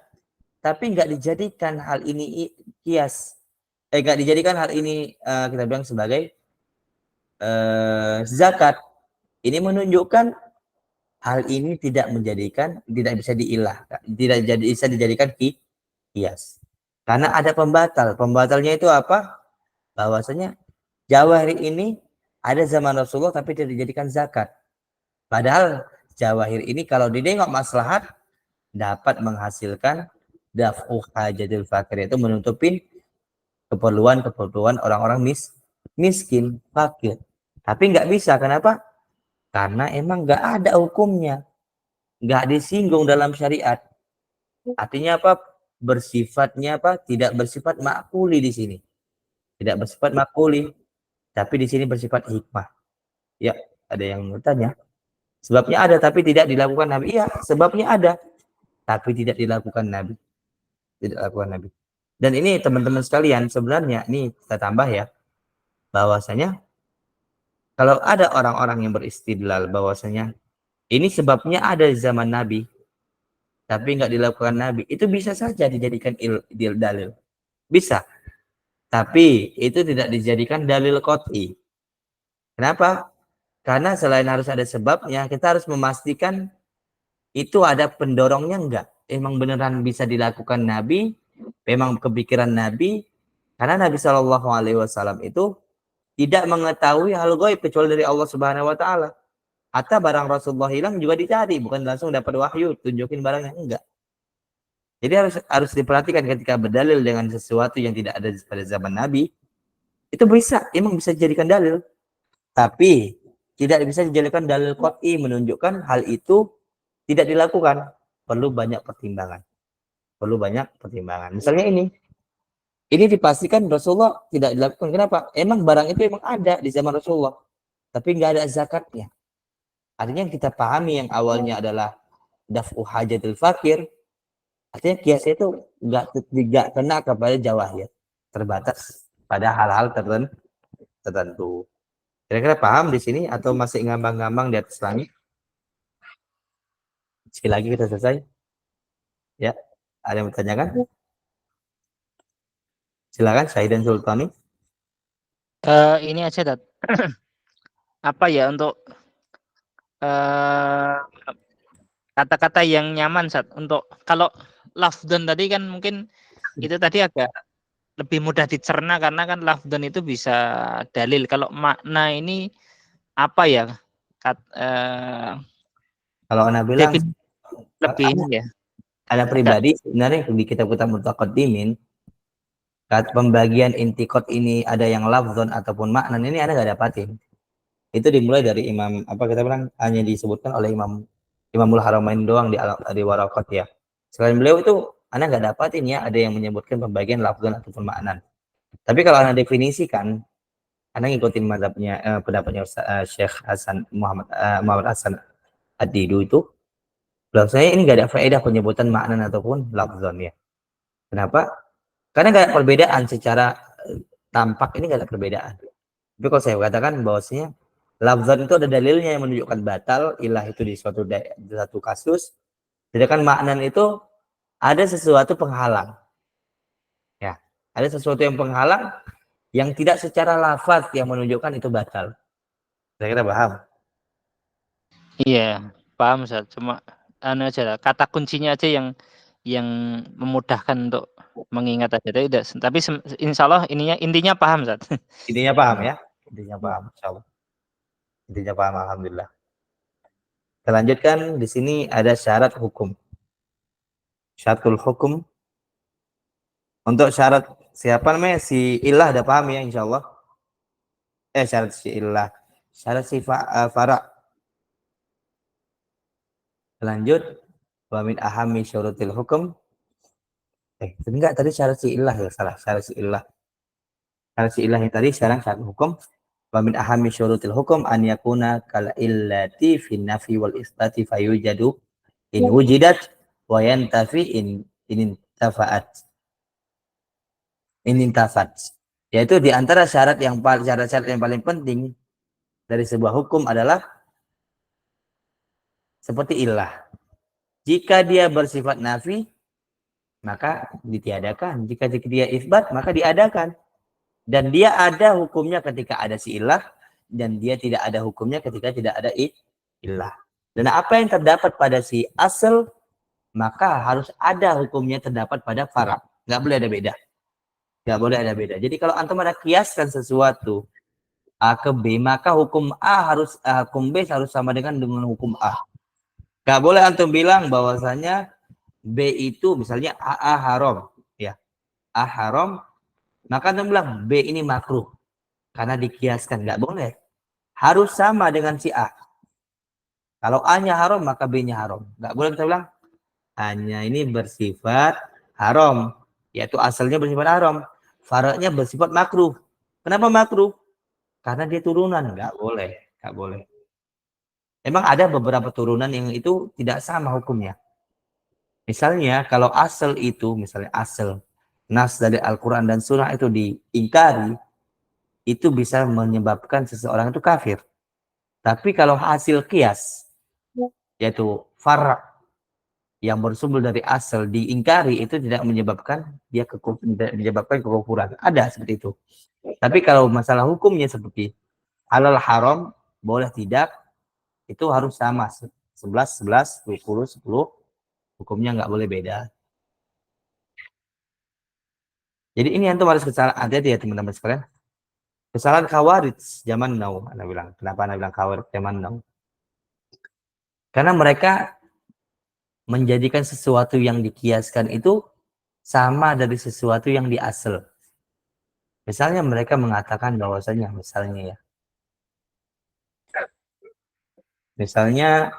S1: tapi nggak dijadikan hal ini kias. Nggak dijadikan hal ini kita bilang sebagai zakat. Ini menunjukkan hal ini tidak bisa bisa dijadikan kias. Karena ada pembatal. Pembatalnya itu apa? Bahwasanya jawahir ini ada zaman Rasulullah tapi tidak dijadikan zakat. Padahal jawahir ini kalau didengok maslahat dapat menghasilkan daf'u hajatil fakir, itu menutupin keperluan orang-orang miskin, fakir. Tapi nggak bisa, kenapa? Karena emang nggak ada hukumnya, nggak disinggung dalam syariat. Artinya apa? Bersifatnya apa? Tidak bersifat makuli di sini. Tidak bersifat makuli, tapi di sini bersifat hikmah. Ya, ada yang bertanya. Sebabnya ada, tapi tidak dilakukan Nabi. Iya, sebabnya ada, tapi tidak dilakukan Nabi. Tidak dilakukan Nabi. Dan ini teman-teman sekalian, sebenarnya ini kita tambah ya, bahwasanya kalau ada orang-orang yang beristidlal bahwasanya ini sebabnya ada di zaman Nabi, tapi nggak dilakukan Nabi, itu bisa saja dijadikan dalil. Bisa. Tapi itu tidak dijadikan dalil qot'i. Kenapa? Karena selain harus ada sebabnya, kita harus memastikan itu ada pendorongnya enggak. Emang beneran bisa dilakukan Nabi, memang kepikiran Nabi, karena Nabi Shallallahu Alaihi Wasallam itu tidak mengetahui hal gaib kecuali dari Allah Subhanahu Wa Taala. Atau barang Rasulullah hilang juga dicari, bukan langsung dapat wahyu tunjukin barangnya, enggak. Jadi harus diperhatikan ketika berdalil dengan sesuatu yang tidak ada pada zaman Nabi, itu emang bisa dijadikan dalil, tapi tidak bisa dijadikan dalil qot'i menunjukkan hal itu tidak dilakukan. Perlu banyak pertimbangan. Misalnya ini dipastikan Rasulullah tidak dilakukan. Kenapa? Emang barang itu emang ada di zaman Rasulullah, tapi nggak ada zakatnya. Artinya yang kita pahami yang awalnya adalah daf'u hajatil fakir, artinya kiasnya itu nggak kena kepada jawahir, terbatas pada hal-hal tertentu. Kira-kira paham di sini atau masih ngambang-ngambang di atas langit? Sekali lagi kita selesai. Ya, ada yang bertanyakan? Silakan Syahid dan Sultani.
S3: Ini aja Tat. Apa ya untuk eh, kata-kata yang nyaman saat untuk kalau lafdhan tadi kan mungkin itu tadi agak lebih mudah dicerna karena kan lafdhan itu bisa dalil. Kalau makna ini apa ya?
S1: Kalau Anda bilang
S3: Definisi lebih ini ya.
S1: ada pribadi sebenarnya di kitab-kitab mutaqaddimin pembagian intikot ini ada yang lafzon ataupun makna ini Anda nggak dapatin. Itu dimulai dari Imam apa kita bilang hanya disebutkan oleh Imamul Haramain doang di Waraqat ya. Selain beliau itu Anda nggak dapatin ya ada yang menyebutkan pembagian lafzon ataupun makna. Tapi kalau Anda definisikan, Anda ngikutin mazhabnya pendapatnya Syekh Hasan Muhammad Hasan Ad-Didu itu, bahwasanya ini nggak ada faedah penyebutan makna ataupun lafzon ya. Kenapa? Karena nggak ada perbedaan secara tampak, ini nggak ada perbedaan. Tapi kalau saya katakan bahwasanya lafzan itu ada dalilnya yang menunjukkan batal ilah itu di satu kasus, sedangkan makna itu ada sesuatu penghalang. Ya, ada sesuatu yang penghalang yang tidak secara lafaz yang menunjukkan itu batal. Saya kira paham.
S3: Iya, paham Ustaz. Cuma anu aja lah, kata kuncinya aja yang memudahkan untuk mengingat aja. Tapi insya Allah intinya paham Ustaz.
S1: Intinya paham ya. Intinya paham, insyaallah. Intinya paham, alhamdulillah. Kita lanjutkan, di sini ada syarat hukum. Syaratul hukum. Untuk syarat siapa namanya si ilah ada paham ya insyaallah. Syarat si ilah. Syarat si fara. Lanjut. Wa min ahami syurutil hukum. Enggak tadi syarat si ilah ya, salah. Syarat si ilah. Syarat si ilah yang tadi sekarang syarat hukum. Wa min ahami syurutil hukum an yakuna kal illati fin nafi wal isbati fayujadu in wujidat wa yantafi in intafa'at. In intafat. Yaitu di antara syarat yang paling penting dari sebuah hukum adalah seperti ilah. Jika dia bersifat nafi, maka ditiadakan. Jika dia isbat, maka diadakan. Dan dia ada hukumnya ketika ada si ilah, dan dia tidak ada hukumnya ketika tidak ada ilah. Dan apa yang terdapat pada si asal, maka harus ada hukumnya terdapat pada fara. Nggak boleh ada beda. Nggak boleh ada beda. Jadi kalau antum ada kiaskan sesuatu A ke B, maka hukum hukum B harus sama dengan hukum A. Nggak boleh antum bilang bahwasanya B itu misalnya A haram, ya. A haram, maka antum bilang B ini makruh karena dikiaskan. Nggak boleh. Harus sama dengan si A. Kalau A-nya haram, maka B-nya haram. Nggak boleh kita bilang hanya ini bersifat haram, yaitu asalnya bersifat haram, faranya bersifat makruh. Kenapa makruh? Karena dia turunan. Nggak boleh. Nggak boleh. Emang ada beberapa turunan yang itu tidak sama hukumnya. Misalnya kalau asal itu, misalnya asal nas dari Al-Quran dan Sunnah itu diingkari, itu bisa menyebabkan seseorang itu kafir. Tapi kalau hasil kias, yaitu far yang bersumber dari asal diingkari, itu tidak menyebabkan menyebabkan kekufuran. Ada seperti itu. Tapi kalau masalah hukumnya seperti halal haram, boleh tidak, itu harus sama. 11, 11, 20, 10, hukumnya nggak boleh beda. Jadi ini antum harus kesalahan, hati-hati ya teman-teman sekalian. Kesalahan Khawarij zaman now, Anda bilang. Kenapa Anda bilang Khawarij zaman now? Karena mereka menjadikan sesuatu yang dikiaskan itu sama dari sesuatu yang di asal. Misalnya mereka mengatakan bahwasanya, misalnya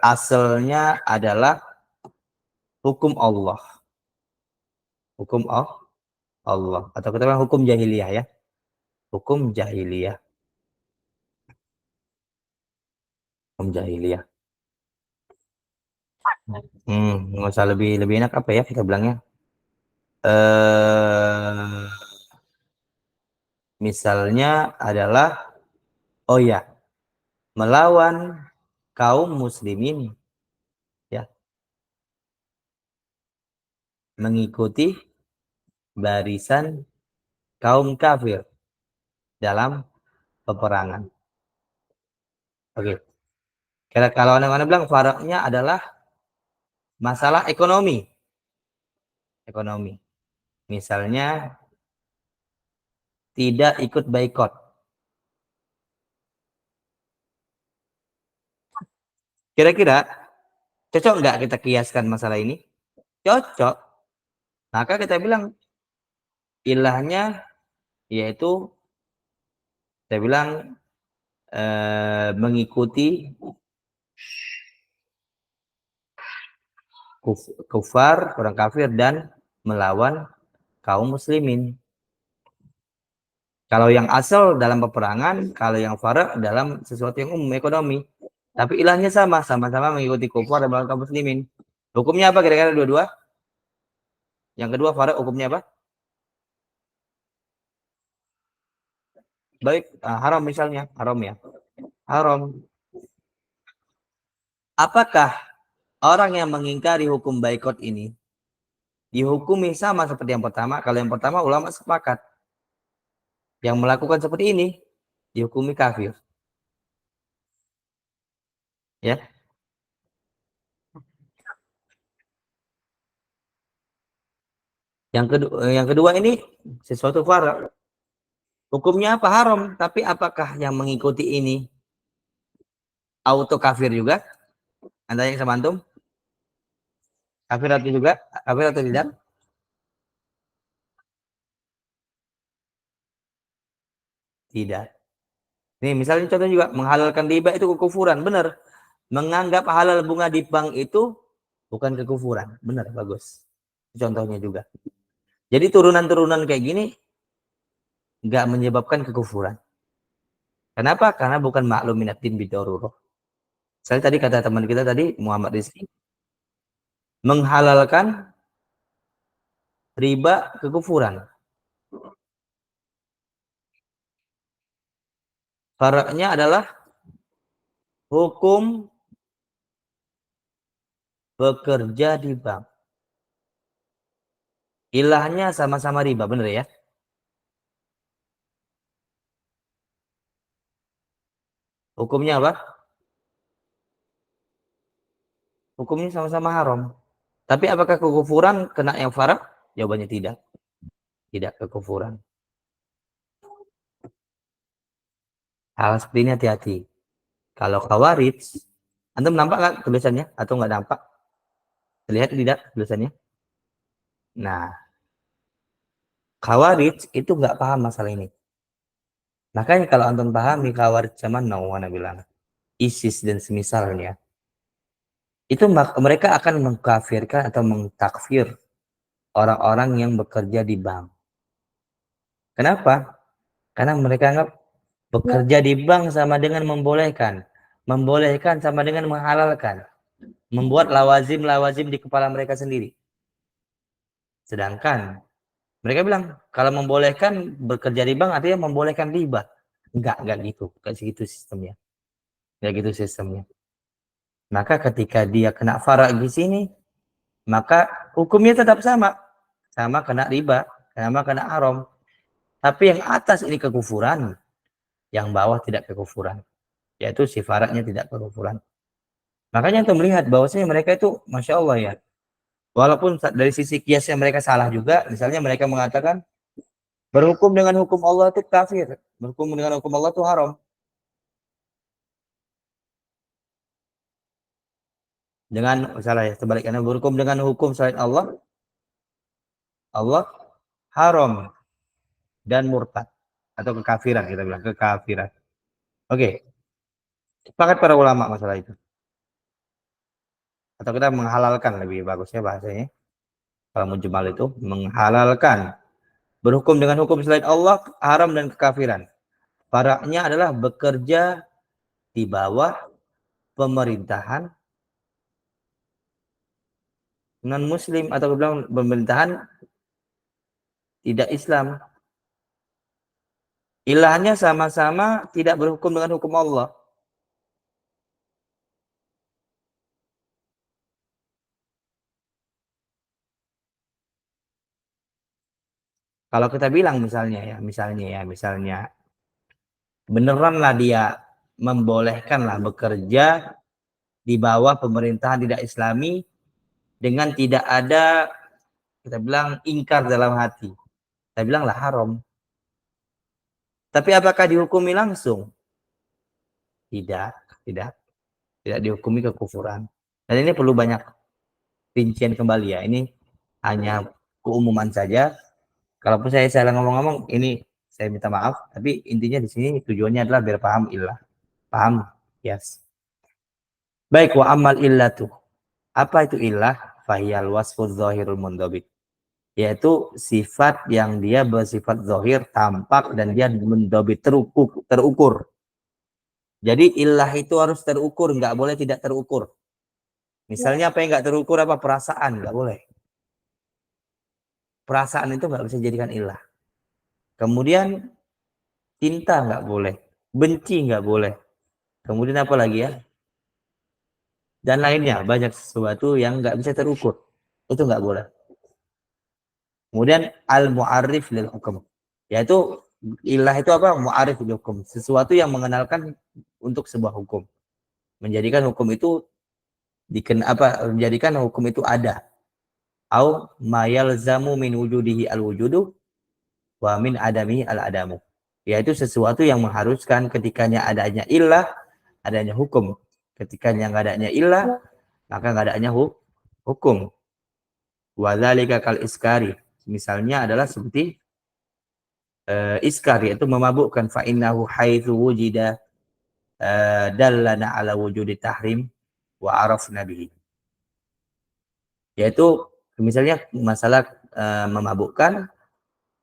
S1: asalnya adalah hukum Allah. Hukum Allah. Atau kita bilang hukum jahiliyah ya. Hukum jahiliyah. Hukum jahiliyah. Nggak usah lebih enak apa ya kita bilangnya. Misalnya adalah, oh ya, melawan kaum muslimin, ya, mengikuti barisan kaum kafir dalam peperangan. Oke. Kalau anda bilang faraknya adalah masalah ekonomi. Ekonomi. Misalnya tidak ikut boikot. Kira-kira cocok nggak kita kiaskan masalah ini? Cocok. Maka kita bilang ilahnya yaitu saya bilang mengikuti kufar, orang kafir, dan melawan kaum muslimin. Kalau yang asal dalam peperangan, kalau yang farak dalam sesuatu yang umum, ekonomi. Tapi ilahnya sama-sama mengikuti kufar dan melawan kaum muslimin. Hukumnya apa kira-kira dua-dua? Yang kedua farak hukumnya apa? Baik, haram misalnya, haram ya. Haram. Apakah orang yang mengingkari hukum boikot ini dihukumi sama seperti yang pertama? Kalau yang pertama ulama sepakat. Yang melakukan seperti ini dihukumi kafir. Ya. Yang kedua ini sesuatu farak. Hukumnya apa? Haram. Tapi apakah yang mengikuti ini auto kafir juga? Anda yang sama antum? Kafir atau juga? Kafir atau tidak? Tidak. Nih misalnya contoh juga menghalalkan riba itu kekufuran, benar. Menganggap halal bunga di bank itu bukan kekufuran, benar, bagus. Contohnya juga. Jadi turunan-turunan kayak gini nggak menyebabkan kekufuran. Kenapa? Karena bukan maklum minatin bidoruro. Saya tadi kata teman kita tadi Muhammad Rizki menghalalkan riba kekufuran. Faraknya adalah hukum bekerja di bank. Ilahnya sama-sama riba, benar ya? Hukumnya apa? Hukumnya sama-sama haram. Tapi apakah kekufuran kena yang farak? Jawabannya tidak. Tidak kekufuran. Hal seperti ini hati-hati. Kalau khawarij, antum nampak nggak tulisannya atau nggak nampak? Terlihat tidak tulisannya? Nah, khawarij itu nggak paham masalah ini. Makanya kalau antum pahami khawarij zaman now, mana bilang ISIS dan semisalnya, itu mereka akan mengkafirkan atau mengtakfir orang-orang yang bekerja di bank. Kenapa? Karena mereka anggap bekerja di bank sama dengan membolehkan. Membolehkan sama dengan menghalalkan. Membuat lawazim-lawazim di kepala mereka sendiri. Sedangkan mereka bilang, kalau membolehkan bekerja di bank artinya membolehkan riba. Enggak gitu. Enggak segitu sistemnya. Enggak gitu sistemnya. Maka ketika dia kena farak di sini, maka hukumnya tetap sama. Sama kena riba, sama kena haram. Tapi yang atas ini kekufuran, yang bawah tidak kekufuran. Yaitu si faraknya tidak kekufuran. Makanya untuk melihat bahwasanya mereka itu, Masya Allah ya, walaupun dari sisi kiasnya mereka salah juga, misalnya mereka mengatakan, berhukum dengan hukum Allah itu kafir. Berhukum dengan hukum Allah itu haram. Dengan, salah ya, sebaliknya, berhukum dengan hukum selain Allah, Allah haram dan murtad. Atau kekafiran, kita bilang, kekafiran. Oke, sepakat para ulama masalah itu. Atau kita menghalalkan, lebih bagusnya bahasanya. Kalau mujmal itu, menghalalkan. Berhukum dengan hukum selain Allah, haram dan kekafiran. Faraknya adalah bekerja di bawah pemerintahan non-muslim atau bilang pemerintahan tidak Islam. Ilahnya sama-sama tidak berhukum dengan hukum Allah. Kalau kita bilang misalnya beneranlah dia membolehkanlah bekerja di bawah pemerintahan tidak Islami dengan tidak ada, kita bilang, ingkar dalam hati. Kita bilanglah haram. Tapi apakah dihukumi langsung? Tidak dihukumi kekufuran. Dan ini perlu banyak rincian kembali ya. Ini hanya keumuman saja. Kalaupun saya salah ngomong-ngomong, ini saya minta maaf. Tapi intinya di sini tujuannya adalah biar paham illah. Paham? Yes. Baik, wa amal illatu. Apa itu illah? Fahiyal wasfuz zahirul mundhabit. Yaitu sifat yang dia bersifat zahir, tampak, dan dia mundhabit, terukur. Jadi illah itu harus terukur, nggak boleh tidak terukur. Misalnya apa yang nggak terukur, apa? Perasaan, nggak boleh. Perasaan itu nggak bisa dijadikan illah. Kemudian cinta nggak boleh, benci nggak boleh. Kemudian apa lagi ya? Dan lainnya, banyak sesuatu yang nggak bisa terukur. Itu nggak boleh. Kemudian al-mu'arrif lil hukum. Yaitu illah itu apa? Mu'arrif lil hukum. Sesuatu yang mengenalkan untuk sebuah hukum. Menjadikan hukum itu menjadikan hukum itu ada. Au ma yalzamu min wujudihi al-wujudu wa min adamihi al-adamu. Yaitu sesuatu yang mengharuskan ketikanya adanya illah, adanya hukum. Ketikanya nggak adanya illah, maka nggak adanya hukum. Wa dzalika kal iskari. Misalnya adalah seperti iskar, yaitu memabukkan. Fa innahu haitsu wujida dallana ala wujudi tahrim wa arafna bihi. Yaitu misalnya masalah memabukkan,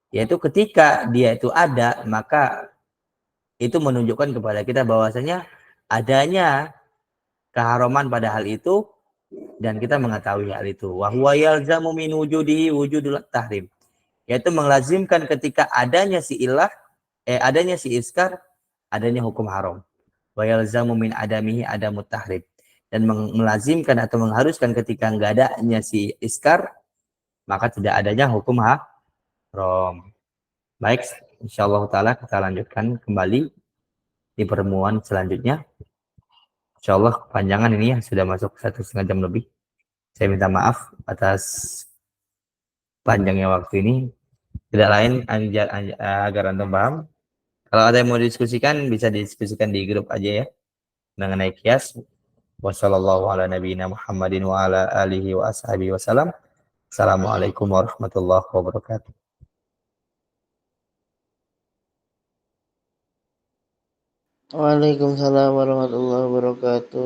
S1: yaitu ketika dia itu ada, maka itu menunjukkan kepada kita bahwasanya adanya keharaman pada hal itu, dan kita mengetahui hal itu. Wa huwa yalzamu min wujudihi wujudul tahrim. Yaitu melazimkan ketika adanya si illah, adanya si iskar, adanya hukum haram. Wa yalzamu min adamihi adamut tahrim. Dan melazimkan atau mengharuskan ketika enggak adanya si iskar, maka tidak adanya hukum haram. Baik, insyaallah taala kita lanjutkan kembali di pertemuan selanjutnya. Insyaallah kepanjangan ini ya, sudah masuk 1,5 jam lebih. Saya minta maaf atas panjangnya waktu ini. Tidak lain agar antum paham. Kalau ada yang mau diskusikan, bisa didiskusikan di grup aja ya mengenai kias. Wassallallahu ala nabiyina Muhammadin wa ala alihi wa ashabihi wasallam. Assalamualaikum warahmatullahi wabarakatuh.
S5: Waalaikumsalam warahmatullahi wabarakatuh.